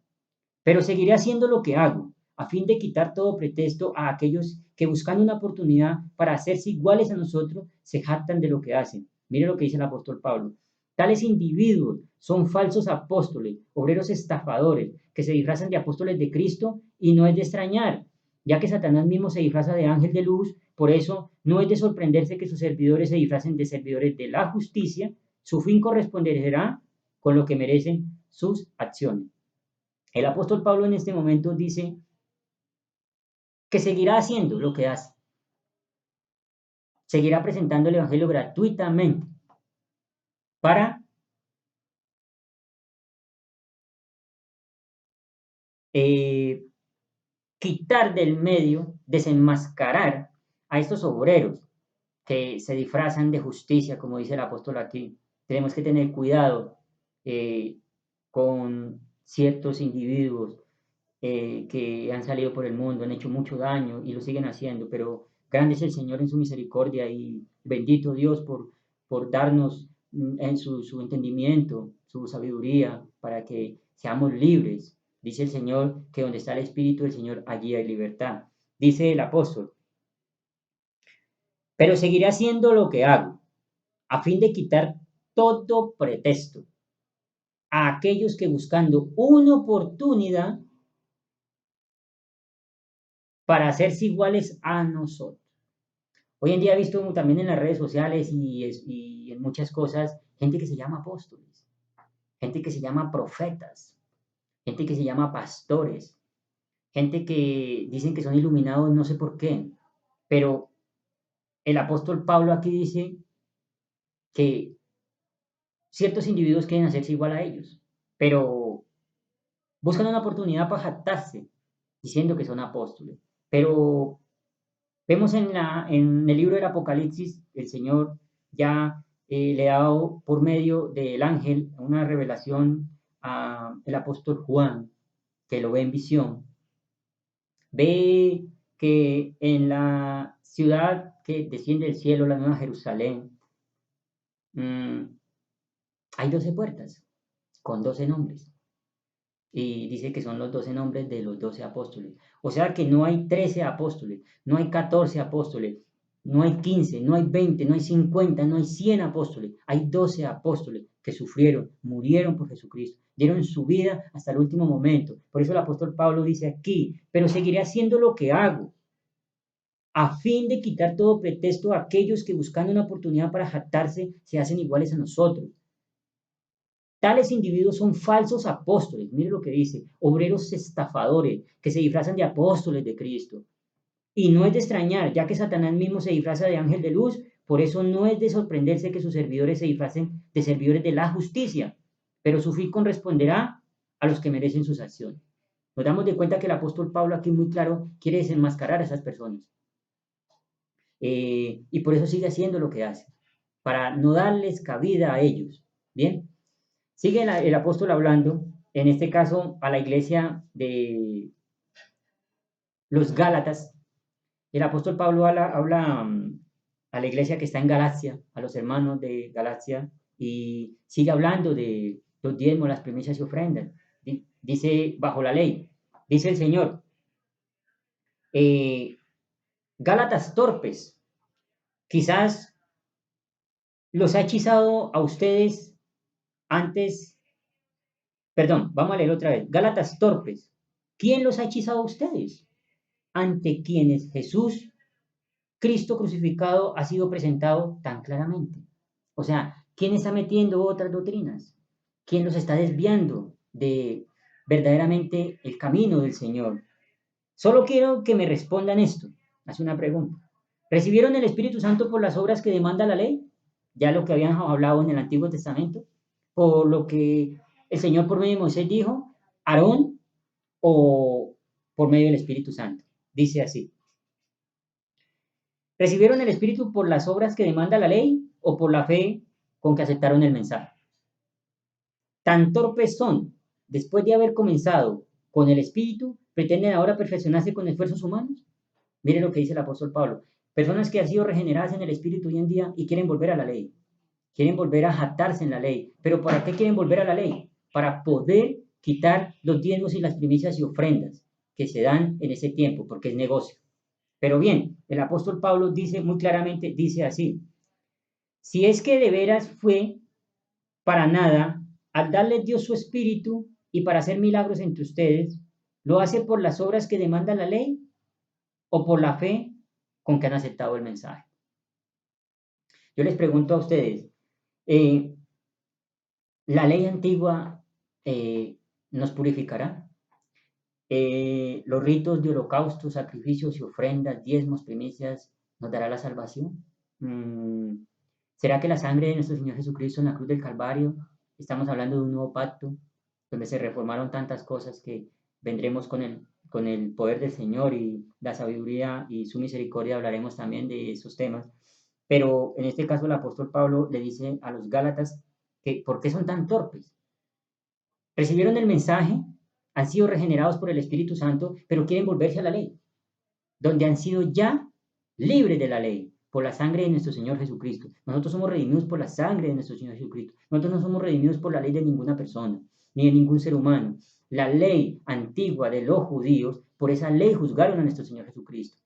Pero seguiré haciendo lo que hago, a fin de quitar todo pretexto a aquellos que buscando una oportunidad para hacerse iguales a nosotros, se jactan de lo que hacen. Mire lo que dice el apóstol Pablo. Tales individuos son falsos apóstoles, obreros estafadores, que se disfrazan de apóstoles de Cristo y no es de extrañar, ya que Satanás mismo se disfraza de ángel de luz, por eso no es de sorprenderse que sus servidores se disfracen de servidores de la justicia, su fin corresponderá con lo que merecen sus acciones. El apóstol Pablo en este momento dice que seguirá haciendo lo que hace, seguirá presentando el Evangelio gratuitamente para eh, quitar del medio, desenmascarar a estos obreros que se disfrazan de justicia, como dice el apóstol aquí. Tenemos que tener cuidado con ciertos individuos que han salido por el mundo, han hecho mucho daño y lo siguen haciendo, pero grande es el Señor en su misericordia y bendito Dios por darnos en su entendimiento, su sabiduría, para que seamos libres. Dice el Señor que donde está el Espíritu del Señor, allí hay libertad. Dice el apóstol, pero seguiré haciendo lo que hago, a fin de quitar todo pretexto a aquellos que buscando una oportunidad para hacerse iguales a nosotros. Hoy en día he visto también en las redes sociales y en muchas cosas gente que se llama apóstoles, gente que se llama profetas, gente que se llama pastores, gente que dicen que son iluminados, no sé por qué, pero el apóstol Pablo aquí dice que ciertos individuos quieren hacerse igual a ellos, pero buscan una oportunidad para jactarse diciendo que son apóstoles. Pero vemos en el libro del Apocalipsis, el Señor ya le ha dado por medio del ángel una revelación al apóstol Juan, que lo ve en visión. Ve que en la ciudad que desciende del cielo, la Nueva Jerusalén, hay 12 puertas con 12 nombres. Y dice que son los 12 nombres de los 12 apóstoles. O sea que no hay 13 apóstoles, no hay 14 apóstoles, no hay 15, no hay 20, no hay 50, no hay 100 apóstoles. Hay 12 apóstoles que sufrieron, murieron por Jesucristo, dieron su vida hasta el último momento. Por eso el apóstol Pablo dice aquí, pero seguiré haciendo lo que hago, a fin de quitar todo pretexto a aquellos que buscando una oportunidad para jactarse se hacen iguales a nosotros. Tales individuos son falsos apóstoles, mire lo que dice, obreros estafadores que se disfrazan de apóstoles de Cristo. Y no es de extrañar, ya que Satanás mismo se disfraza de ángel de luz, por eso no es de sorprenderse que sus servidores se disfracen de servidores de la justicia, pero su fin corresponderá a los que merecen sus acciones. Nos damos de cuenta que el apóstol Pablo aquí muy claro quiere desenmascarar a esas personas. Y por eso sigue haciendo lo que hace, para no darles cabida a ellos. Bien, sigue el apóstol hablando, en este caso a la iglesia de los Gálatas. El apóstol Pablo habla a la iglesia que está en Galacia, a los hermanos de Galacia, y sigue hablando de los diezmos, las primicias y ofrendas. Dice, bajo la ley, dice el Señor, Gálatas torpes, quizás los ha hechizado a ustedes antes, perdón, vamos a leer otra vez, Gálatas torpes, ¿quién los ha hechizado a ustedes? Ante quienes Jesús Cristo crucificado ha sido presentado tan claramente. O sea, ¿quién está metiendo otras doctrinas? ¿Quién los está desviando de verdaderamente el camino del Señor? Solo quiero que me respondan esto. Hace una pregunta. ¿Recibieron el Espíritu Santo por las obras que demanda la ley? Ya lo que habían hablado en el Antiguo Testamento. Por lo que el Señor por medio de Moisés dijo, Aarón o por medio del Espíritu Santo. Dice así. ¿Recibieron el Espíritu por las obras que demanda la ley o por la fe con que aceptaron el mensaje? Tan torpes son, después de haber comenzado con el Espíritu, pretenden ahora perfeccionarse con esfuerzos humanos. Mire lo que dice el apóstol Pablo. Personas que han sido regeneradas en el Espíritu hoy en día y quieren volver a la ley. Quieren volver a jactarse en la ley. ¿Pero para qué quieren volver a la ley? Para poder quitar los diezmos y las primicias y ofrendas que se dan en ese tiempo, porque es negocio. Pero bien, el apóstol Pablo dice muy claramente, dice así, si es que de veras fue para nada, al darles Dios su espíritu y para hacer milagros entre ustedes, ¿lo hace por las obras que demanda la ley o por la fe con que han aceptado el mensaje? Yo les pregunto a ustedes, eh, ¿la ley antigua nos purificará? ¿Los ritos de holocaustos, sacrificios y ofrendas, diezmos, primicias, nos dará la salvación? ¿Será que la sangre de nuestro Señor Jesucristo en la cruz del Calvario, estamos hablando de un nuevo pacto, donde se reformaron tantas cosas que vendremos con el poder del Señor y la sabiduría y su misericordia, hablaremos también de esos temas? Pero en este caso el apóstol Pablo le dice a los Gálatas que ¿por qué son tan torpes? Recibieron el mensaje, han sido regenerados por el Espíritu Santo, pero quieren volverse a la ley, donde han sido ya libres de la ley por la sangre de nuestro Señor Jesucristo. Nosotros somos redimidos por la sangre de nuestro Señor Jesucristo. Nosotros no somos redimidos por la ley de ninguna persona, ni de ningún ser humano. La ley antigua de los judíos, por esa ley juzgaron a nuestro Señor Jesucristo.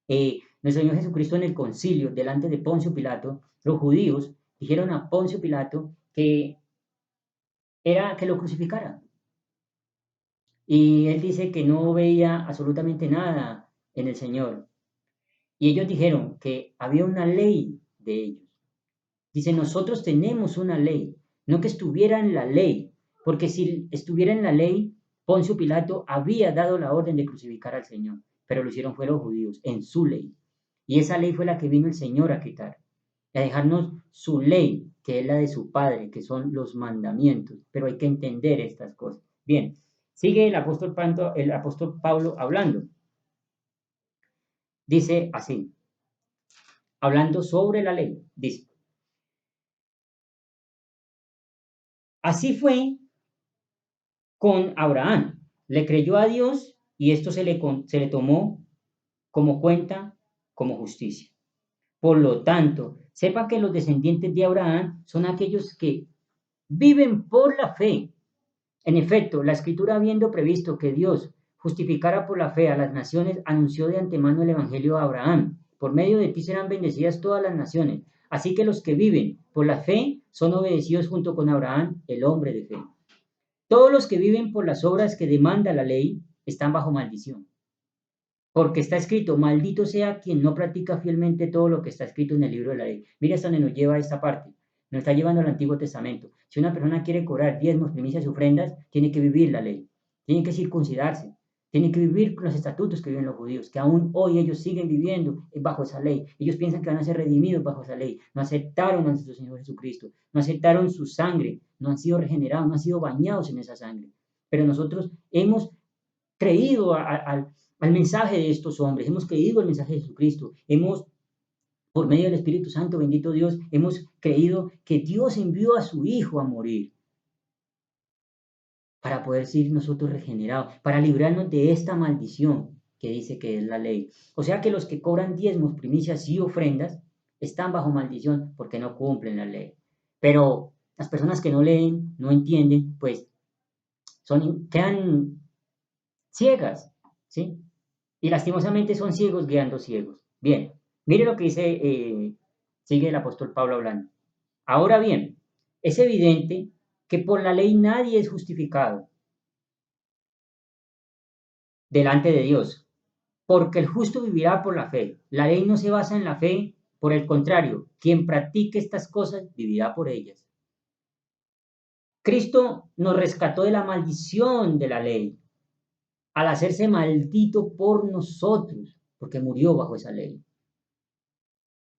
Nuestro Señor Jesucristo en el concilio, delante de Poncio Pilato, los judíos dijeron a Poncio Pilato que era que lo crucificara. Y él dice que no veía absolutamente nada en el Señor. Y ellos dijeron que había una ley de ellos. Dice, nosotros tenemos una ley, no que estuviera en la ley, porque si estuviera en la ley, Poncio Pilato había dado la orden de crucificar al Señor, pero lo hicieron fue los judíos, en su ley. Y esa ley fue la que vino el Señor a quitar, a dejarnos su ley, que es la de su Padre, que son los mandamientos. Pero hay que entender estas cosas. Bien, sigue el apóstol Pablo hablando. Dice así, hablando sobre la ley, dice, así fue con Abraham. Le creyó a Dios y esto se le tomó como cuenta, como justicia. Por lo tanto, sepa que los descendientes de Abraham son aquellos que viven por la fe. En efecto, la Escritura, habiendo previsto que Dios justificara por la fe a las naciones, anunció de antemano el Evangelio a Abraham. Por medio de ti serán bendecidas todas las naciones. Así que los que viven por la fe son obedecidos junto con Abraham, el hombre de fe. Todos los que viven por las obras que demanda la ley están bajo maldición. Porque está escrito, maldito sea quien no practica fielmente todo lo que está escrito en el libro de la ley. Mira hasta donde nos lleva esta parte. Nos está llevando al Antiguo Testamento. Si una persona quiere cobrar diezmos, primicias y ofrendas, tiene que vivir la ley. Tiene que circuncidarse. Tiene que vivir los estatutos que viven los judíos, que aún hoy ellos siguen viviendo bajo esa ley. Ellos piensan que van a ser redimidos bajo esa ley. No aceptaron a nuestro Señor Jesucristo. No aceptaron su sangre. No han sido regenerados, no han sido bañados en esa sangre. Pero nosotros hemos creído al mensaje de estos hombres, hemos creído al mensaje de Jesucristo, hemos, por medio del Espíritu Santo, bendito Dios, hemos creído que Dios envió a su Hijo a morir para poder ser nosotros regenerados, para librarnos de esta maldición que dice que es la ley. O sea que los que cobran diezmos, primicias y ofrendas están bajo maldición porque no cumplen la ley. Pero las personas que no leen, no entienden, pues quedan ciegas, ¿sí? Y lastimosamente son ciegos guiando ciegos. Bien, mire lo que dice, sigue el apóstol Pablo hablando. Ahora bien, es evidente que por la ley nadie es justificado delante de Dios, porque el justo vivirá por la fe. La ley no se basa en la fe, por el contrario, quien practique estas cosas vivirá por ellas. Cristo nos rescató de la maldición de la ley al hacerse maldito por nosotros, porque murió bajo esa ley.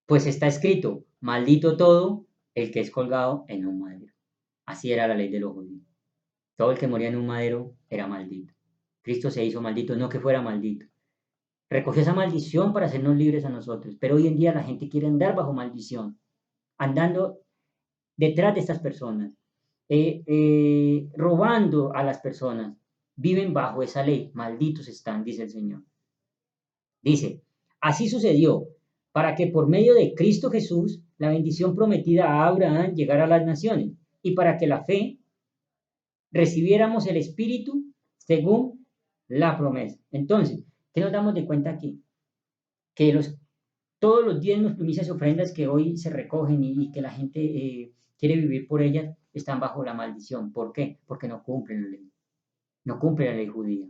Pues está escrito, maldito todo el que es colgado en un madero. Así era la ley de los judíos. Todo el que moría en un madero era maldito. Cristo se hizo maldito, no que fuera maldito. Recogió esa maldición para hacernos libres a nosotros. Pero hoy en día la gente quiere andar bajo maldición, andando detrás de estas personas, robando a las personas. Viven bajo esa ley. Malditos están, dice el Señor. Dice, así sucedió para que por medio de Cristo Jesús la bendición prometida a Abraham llegara a las naciones y para que la fe recibiéramos el Espíritu según la promesa. Entonces, ¿qué nos damos de cuenta aquí? Que todos los diezmos, primicias y ofrendas que hoy se recogen y que la gente quiere vivir por ellas están bajo la maldición. ¿Por qué? Porque no cumplen la ley, no cumplen la ley judía.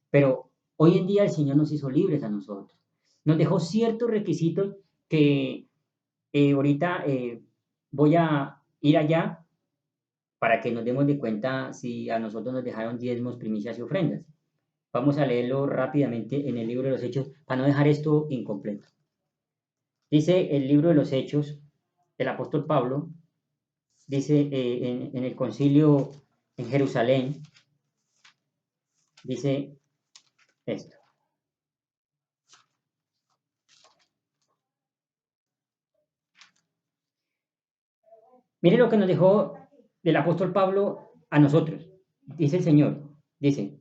Pero hoy en día el Señor nos hizo libres a nosotros. Nos dejó ciertos requisitos que ahorita voy a ir allá para que nos demos de cuenta si a nosotros nos dejaron diezmos, primicias y ofrendas. Vamos a leerlo rápidamente en el libro de los Hechos para no dejar esto incompleto. Dice el libro de los Hechos, el apóstol Pablo, dice en el concilio en Jerusalén, dice esto. Mire lo que nos dejó el apóstol Pablo a nosotros. Dice el Señor, dice,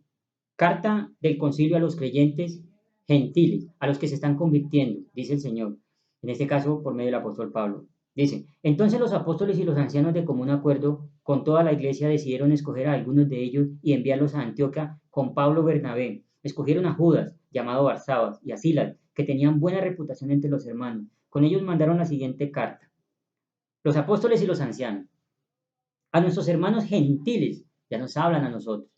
carta del concilio a los creyentes gentiles, a los que se están convirtiendo, dice el Señor. En este caso, por medio del apóstol Pablo. Dice, entonces los apóstoles y los ancianos de común acuerdo con toda la iglesia decidieron escoger a algunos de ellos y enviarlos a Antioquia con Pablo Bernabé. Escogieron a Judas, llamado Barsabas, y a Silas, que tenían buena reputación entre los hermanos. Con ellos mandaron la siguiente carta. Los apóstoles y los ancianos, a nuestros hermanos gentiles, ya nos hablan a nosotros.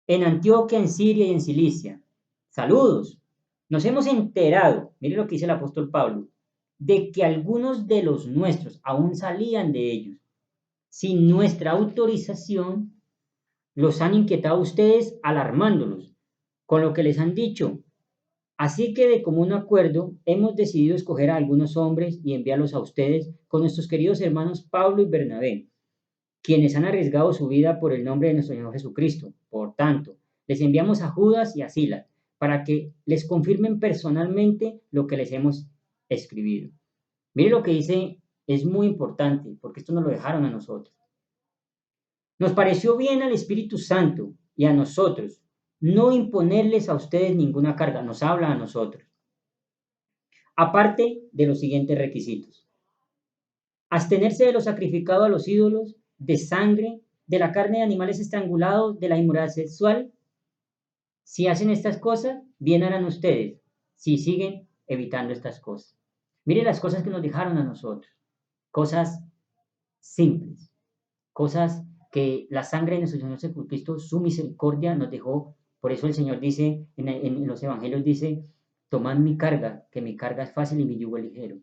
En Antioquia, en Siria y en Cilicia. Saludos. Nos hemos enterado, mire lo que dice el apóstol Pablo, de que algunos de los nuestros aún salían de ellos. Sin nuestra autorización, los han inquietado ustedes alarmándolos con lo que les han dicho. Así que de común acuerdo hemos decidido escoger a algunos hombres y enviarlos a ustedes con nuestros queridos hermanos Pablo y Bernabé, quienes han arriesgado su vida por el nombre de nuestro Señor Jesucristo. Por tanto, les enviamos a Judas y a Silas para que les confirmen personalmente lo que les hemos escribido. Mire lo que dice, es muy importante, porque esto nos lo dejaron a nosotros. Nos pareció bien al Espíritu Santo y a nosotros no imponerles a ustedes ninguna carga, nos habla a nosotros. Aparte de los siguientes requisitos. Abstenerse de lo sacrificado a los ídolos, de sangre, de la carne de animales estrangulados, de la inmoralidad sexual. Si hacen estas cosas, bien harán ustedes, si siguen evitando estas cosas. Miren las cosas que nos dejaron a nosotros. Cosas simples. Cosas que la sangre de nuestro Señor Jesucristo, su misericordia nos dejó. Por eso el Señor dice, en los evangelios dice, tomad mi carga, que mi carga es fácil y mi yugo es ligero.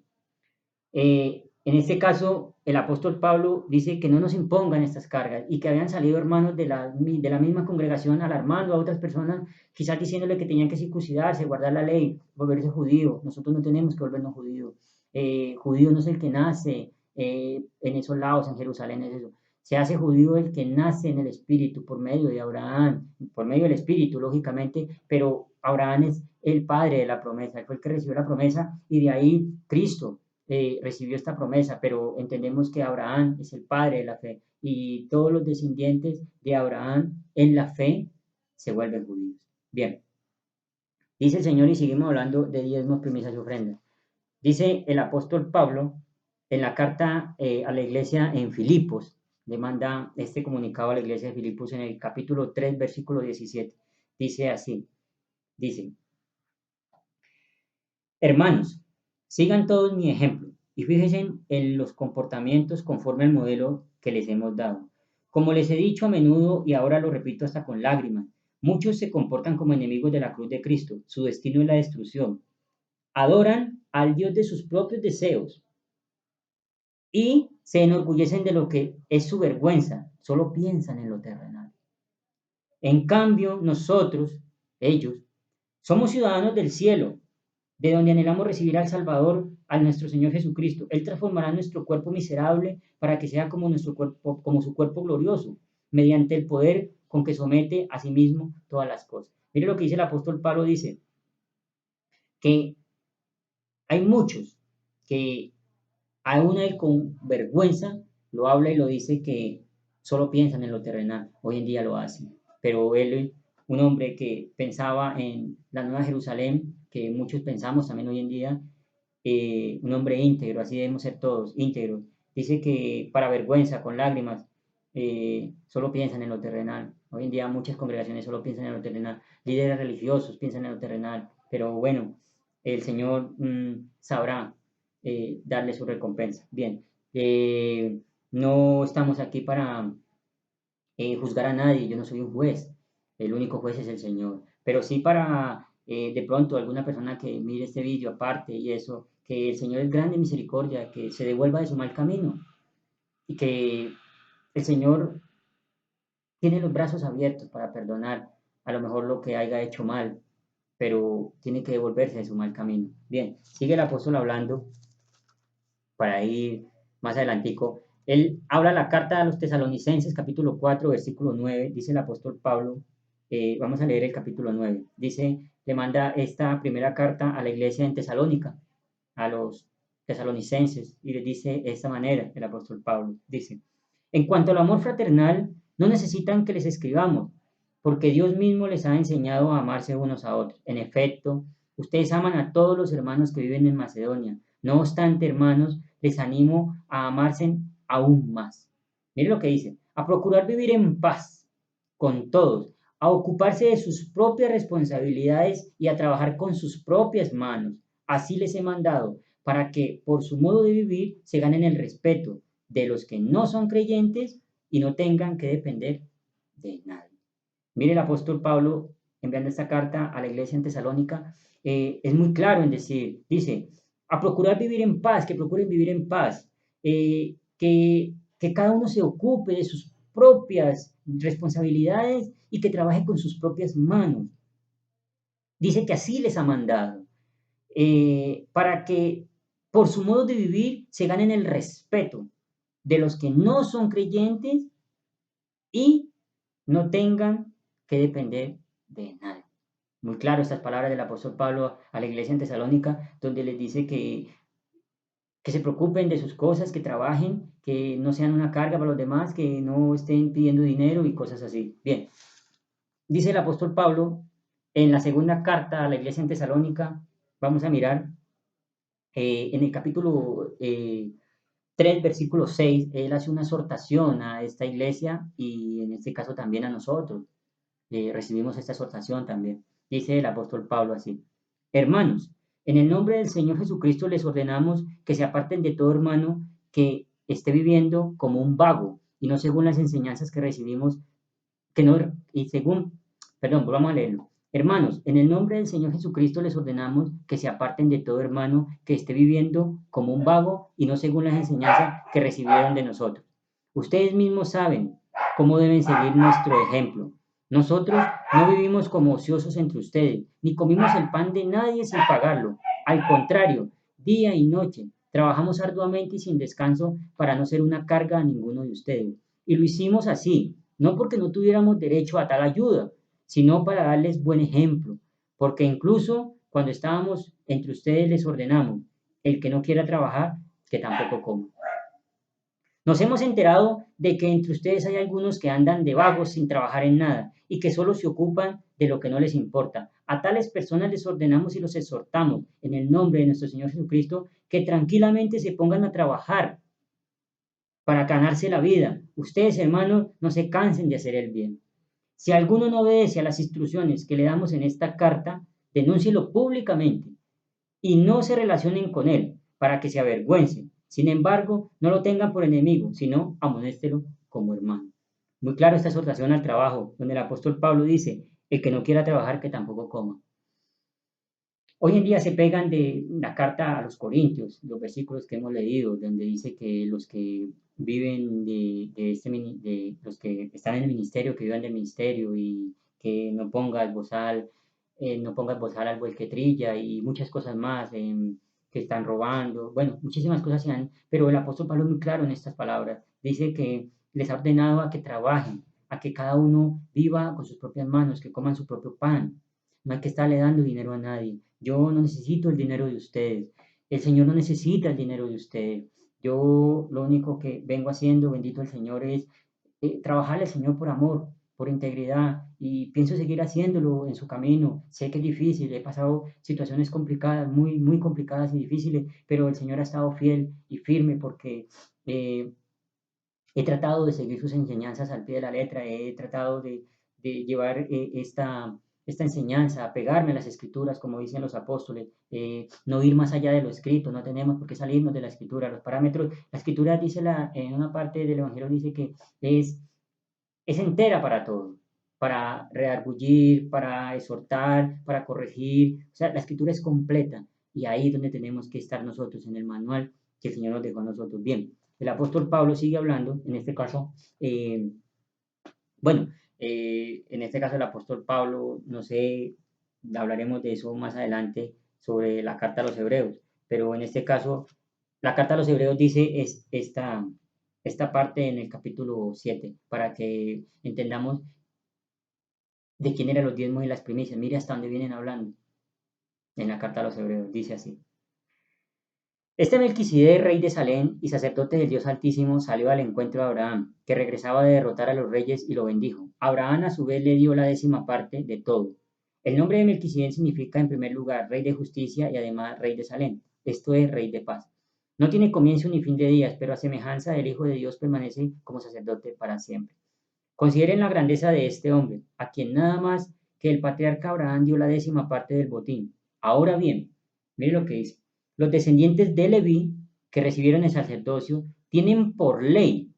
En este caso, el apóstol Pablo dice que no nos impongan estas cargas y que habían salido hermanos de la misma congregación alarmando a otras personas, quizás diciéndole que tenían que circuncidarse, guardar la ley, volverse judío. Nosotros no tenemos que volvernos judíos. Judío no es el que nace en esos lados, en Jerusalén, es eso, Se hace judío el que nace en el Espíritu por medio de Abraham, por medio del Espíritu, lógicamente, pero Abraham es el padre de la promesa, él fue el que recibió la promesa y de ahí Cristo recibió esta promesa, pero entendemos que Abraham es el padre de la fe y todos los descendientes de Abraham en la fe se vuelven judíos. Bien, dice el Señor y seguimos hablando de diezmos, primicias y ofrendas. Dice el apóstol Pablo en la carta a la iglesia en Filipos, le manda este comunicado a la iglesia de Filipos en el capítulo 3, versículo 17. Dice así, dice, hermanos, sigan todos mi ejemplo y fíjense en los comportamientos conforme al modelo que les hemos dado. Como les he dicho a menudo y ahora lo repito hasta con lágrimas, muchos se comportan como enemigos de la cruz de Cristo. Su destino es la destrucción. Adoran al Dios de sus propios deseos y se enorgullecen de lo que es su vergüenza, solo piensan en lo terrenal. En cambio, nosotros, ellos, somos ciudadanos del cielo, de donde anhelamos recibir al Salvador, a nuestro Señor Jesucristo. Él transformará nuestro cuerpo miserable para que sea como, nuestro cuerpo, como su cuerpo glorioso, mediante el poder con que somete a sí mismo todas las cosas. Mire lo que dice el apóstol Pablo, dice que hay muchos que aún él con vergüenza lo habla y lo dice que solo piensan en lo terrenal. Hoy en día lo hacen. Pero él, un hombre que pensaba en la Nueva Jerusalén, que muchos pensamos también hoy en día, un hombre íntegro, así debemos ser todos, íntegros. Dice que para vergüenza, con lágrimas, solo piensan en lo terrenal. Hoy en día muchas congregaciones solo piensan en lo terrenal. Líderes religiosos piensan en lo terrenal. Pero bueno, el Señor sabrá darle su recompensa. Bien, no estamos aquí para juzgar a nadie, yo no soy un juez, el único juez es el Señor, pero sí para de pronto alguna persona que mire este vídeo aparte y eso, que el Señor es grande misericordia, que se devuelva de su mal camino y que el Señor tiene los brazos abiertos para perdonar a lo mejor lo que haya hecho mal, pero tiene que devolverse de su mal camino. Bien, sigue el apóstol hablando para ir más adelantico. Él habla la carta a los tesalonicenses, capítulo 4, versículo 9, dice el apóstol Pablo, vamos a leer el capítulo 9, dice, le manda esta primera carta a la iglesia en Tesalónica, a los tesalonicenses, y les dice de esta manera, el apóstol Pablo, dice, en cuanto al amor fraternal, no necesitan que les escribamos, porque Dios mismo les ha enseñado a amarse unos a otros. En efecto, ustedes aman a todos los hermanos que viven en Macedonia. No obstante, hermanos, les animo a amarse aún más. Mire lo que dice, a procurar vivir en paz con todos, a ocuparse de sus propias responsabilidades y a trabajar con sus propias manos. Así les he mandado, para que por su modo de vivir se ganen el respeto de los que no son creyentes y no tengan que depender de nadie. Mire el apóstol Pablo enviando esta carta a la iglesia en Tesalónica, es muy claro en decir, dice, a procurar vivir en paz, que procuren vivir en paz, que cada uno se ocupe de sus propias responsabilidades y que trabaje con sus propias manos. Dice que así les ha mandado, para que por su modo de vivir se ganen el respeto de los que no son creyentes y no tengan que depender de nadie. Muy claro estas palabras del apóstol Pablo a la iglesia en Tesalónica, donde les dice que se preocupen de sus cosas, que trabajen, que no sean una carga para los demás, que no estén pidiendo dinero y cosas así. Bien, dice el apóstol Pablo en la segunda carta a la iglesia en Tesalónica, vamos a mirar en el capítulo 3, versículo 6, él hace una exhortación a esta iglesia y en este caso también a nosotros. Recibimos esta exhortación también. Dice el apóstol Pablo así, hermanos, en el nombre del Señor Jesucristo les ordenamos que se aparten de todo hermano que esté viviendo como un vago y no según las enseñanzas que recibimos, que no, y según, perdón, vamos a leerlo. Hermanos, en el nombre del Señor Jesucristo les ordenamos que se aparten de todo hermano que esté viviendo como un vago y no según las enseñanzas que recibieron de nosotros. Ustedes mismos saben cómo deben seguir nuestro ejemplo. Nosotros no vivimos como ociosos entre ustedes, ni comimos el pan de nadie sin pagarlo. Al contrario, día y noche trabajamos arduamente y sin descanso para no ser una carga a ninguno de ustedes. Y lo hicimos así, no porque no tuviéramos derecho a tal ayuda, sino para darles buen ejemplo, porque incluso cuando estábamos entre ustedes les ordenamos, el que no quiera trabajar, que tampoco coma. Nos hemos enterado de que entre ustedes hay algunos que andan de vagos sin trabajar en nada y que solo se ocupan de lo que no les importa. A tales personas les ordenamos y los exhortamos en el nombre de nuestro Señor Jesucristo que tranquilamente se pongan a trabajar para ganarse la vida. Ustedes, hermanos, no se cansen de hacer el bien. Si alguno no obedece a las instrucciones que le damos en esta carta, denúncielo públicamente y no se relacionen con él para que se avergüencen. Sin embargo, no lo tengan por enemigo, sino amonéstelo como hermano. Muy claro esta exhortación al trabajo, donde el apóstol Pablo dice, el que no quiera trabajar, que tampoco coma. Hoy en día se pegan de la carta a los Corintios, los versículos que hemos leído, donde dice que los que viven de los que están en el ministerio, que vivan del ministerio y que no pongas bozal al buey que trilla y muchas cosas más, que están robando, bueno, muchísimas cosas se han, pero el apóstol Pablo es muy claro en estas palabras, dice que les ha ordenado a que trabajen, a que cada uno viva con sus propias manos, que coman su propio pan, no hay que estarle dando dinero a nadie. Yo no necesito el dinero de ustedes. El Señor no necesita el dinero de ustedes. Yo lo único que vengo haciendo, bendito el Señor, es trabajarle al Señor por amor, por integridad y pienso seguir haciéndolo en su camino. Sé que es difícil, he pasado situaciones complicadas, muy, muy complicadas y difíciles, pero el Señor ha estado fiel y firme porque eh, he tratado de seguir sus enseñanzas al pie de la letra, he tratado de llevar esta enseñanza, apegarme a las escrituras, como dicen los apóstoles, no ir más allá de lo escrito, no tenemos por qué salirnos de la escritura, los parámetros, la escritura dice en una parte del Evangelio dice que es entera para todo, para redargullir, para exhortar, para corregir, o sea, la escritura es completa y ahí es donde tenemos que estar nosotros en el manual que el Señor nos dejó a nosotros. Bien, el apóstol Pablo sigue hablando, en este caso, bueno, en este caso el apóstol Pablo, no sé, hablaremos de eso más adelante sobre la carta a los hebreos, pero en este caso, la carta a los hebreos dice esta parte en el capítulo 7, para que entendamos de quién eran los diezmos y las primicias. Mire hasta dónde vienen hablando en la carta a los hebreos, dice así. Este Melquisedec, rey de Salem y sacerdote del Dios Altísimo, salió al encuentro de Abraham, que regresaba de derrotar a los reyes, y lo bendijo. Abraham a su vez le dio la 10ª parte de todo. El nombre de Melquisedec significa en primer lugar rey de justicia y además rey de Salem, esto es rey de paz. No tiene comienzo ni fin de días, pero a semejanza del Hijo de Dios permanece como sacerdote para siempre. Consideren la grandeza de este hombre, a quien nada más que el patriarca Abraham dio la 10ª parte del botín. Ahora bien, mire lo que dice. Los descendientes de Leví, que recibieron el sacerdocio, tienen por ley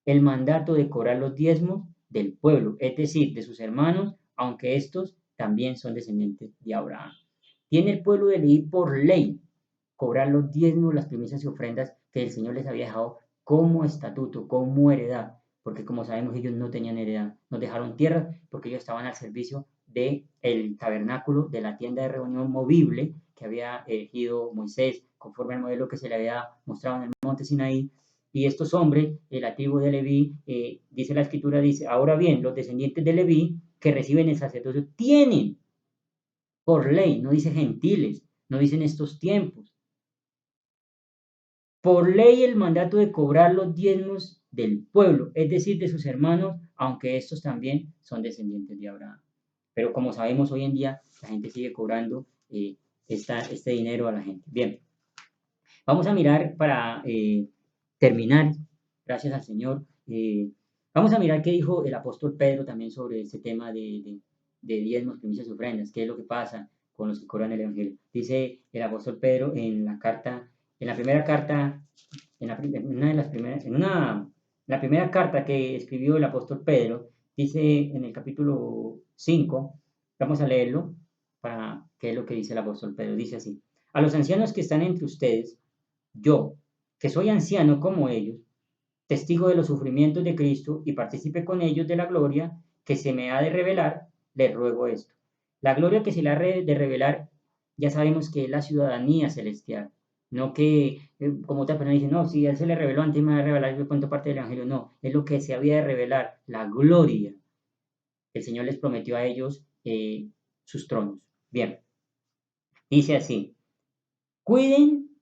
el mandato de cobrar los diezmos del pueblo, es decir, de sus hermanos, aunque estos también son descendientes de Abraham. Tiene el pueblo de Leví por ley cobrar los diezmos, las primicias y ofrendas que el Señor les había dejado como estatuto, como heredad, porque como sabemos ellos no tenían heredad, nos dejaron tierra porque ellos estaban al servicio del tabernáculo, de la tienda de reunión movible que había erigido Moisés conforme al modelo que se le había mostrado en el monte Sinaí. Y estos hombres, la tribu de Leví, dice la escritura, dice, ahora bien, los descendientes de Leví que reciben el sacerdocio tienen por ley, no dice gentiles, no dicen estos tiempos, por ley el mandato de cobrar los diezmos del pueblo, es decir, de sus hermanos, aunque estos también son descendientes de Abraham. Pero como sabemos hoy en día, la gente sigue cobrando este dinero a la gente. Bien, vamos a mirar para terminar, gracias al Señor, vamos a mirar qué dijo el apóstol Pedro también sobre este tema de diezmos, primicias y ofrendas, qué es lo que pasa con los que cobran el Evangelio. Dice el apóstol Pedro en la carta, en la primera carta, la primera carta que escribió el apóstol Pedro, dice en el capítulo 5, vamos a leerlo para qué es lo que dice el apóstol Pedro. Dice así: a los ancianos que están entre ustedes, yo, que soy anciano como ellos, testigo de los sufrimientos de Cristo y partícipe con ellos de la gloria que se me ha de revelar, les ruego esto. La gloria que se le ha de revelar, ya sabemos que es la ciudadanía celestial. No que, como otra persona dice, no, si Él se le reveló antes me va a revelar, yo cuento parte del Evangelio. No, es lo que se había de revelar, la gloria. El Señor les prometió a ellos sus tronos. Bien, dice así, cuiden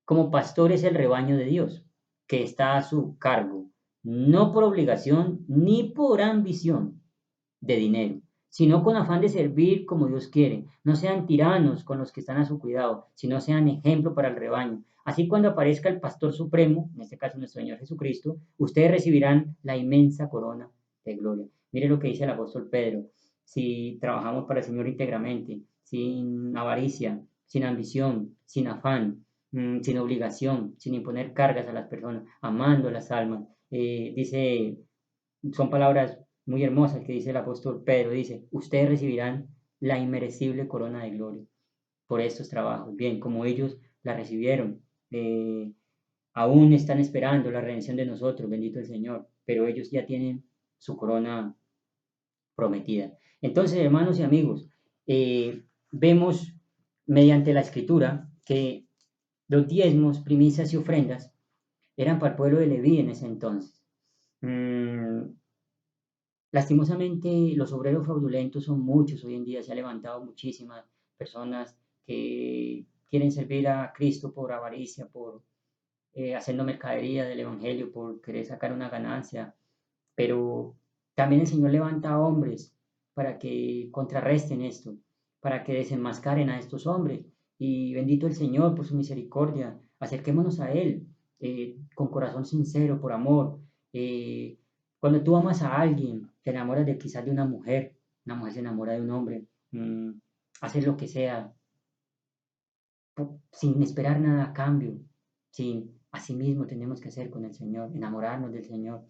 como pastores el rebaño de Dios, que está a su cargo, no por obligación ni por ambición de dinero, sino con afán de servir como Dios quiere. No sean tiranos con los que están a su cuidado, sino sean ejemplo para el rebaño. Así cuando aparezca el Pastor Supremo, en este caso nuestro Señor Jesucristo, ustedes recibirán la inmensa corona de gloria. Mire lo que dice el apóstol Pedro. Si trabajamos para el Señor íntegramente, sin avaricia, sin ambición, sin afán, sin obligación, sin imponer cargas a las personas, amando las almas. Dice, son palabras muy hermosas que dice el apóstol Pedro, dice, ustedes recibirán la inmerecible corona de gloria por estos trabajos. Bien, como ellos la recibieron, eh, aún están esperando la redención de nosotros, bendito el Señor, pero ellos ya tienen su corona prometida. Entonces, hermanos y amigos, vemos mediante la escritura que los diezmos, primicias y ofrendas eran para el pueblo de Leví en ese entonces. Mm, Lastimosamente, los obreros fraudulentos son muchos. Hoy en día se han levantado muchísimas personas que quieren servir a Cristo por avaricia, por haciendo mercadería del Evangelio, por querer sacar una ganancia. Pero también el Señor levanta hombres para que contrarresten esto, para que desenmascaren a estos hombres. Y bendito el Señor por su misericordia. Acerquémonos a Él con corazón sincero, por amor. Eh, Cuando tú amas a alguien, te enamoras de quizás de una mujer se enamora de un hombre, haces lo que sea, sin esperar nada a cambio, sin así mismo tenemos que hacer con el Señor, enamorarnos del Señor,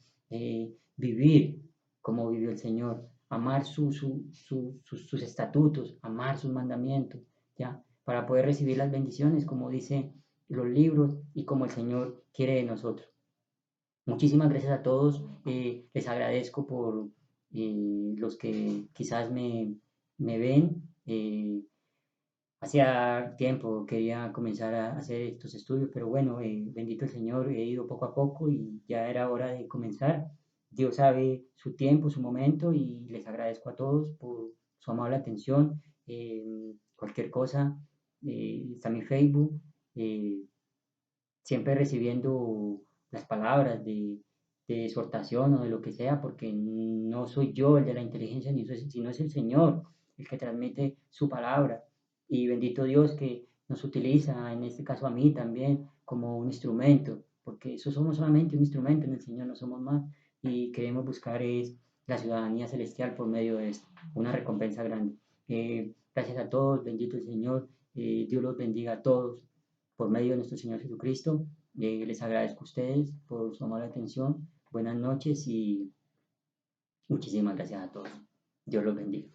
vivir como vivió el Señor, amar sus estatutos, amar sus mandamientos, ¿ya? Para poder recibir las bendiciones, como dice los libros y como el Señor quiere de nosotros. Muchísimas gracias a todos. Les agradezco por los que quizás me ven. Hacía tiempo quería comenzar a hacer estos estudios, pero bueno, bendito el Señor, he ido poco a poco y ya era hora de comenzar. Dios sabe su tiempo, su momento y les agradezco a todos por su amable atención. Cualquier cosa, está mi Facebook. eh, Siempre recibiendo las palabras de exhortación o de lo que sea, porque no soy yo el de la inteligencia, sino es el Señor el que transmite su palabra. Y bendito Dios que nos utiliza, en este caso a mí también, como un instrumento, porque eso somos solamente un instrumento en el Señor, no somos más, y queremos buscar es la ciudadanía celestial por medio de esto, una recompensa grande. Gracias a todos, bendito el Señor, Dios los bendiga a todos por medio de nuestro Señor Jesucristo. Les agradezco a ustedes por su amable atención. Buenas noches y muchísimas gracias a todos. Dios los bendiga.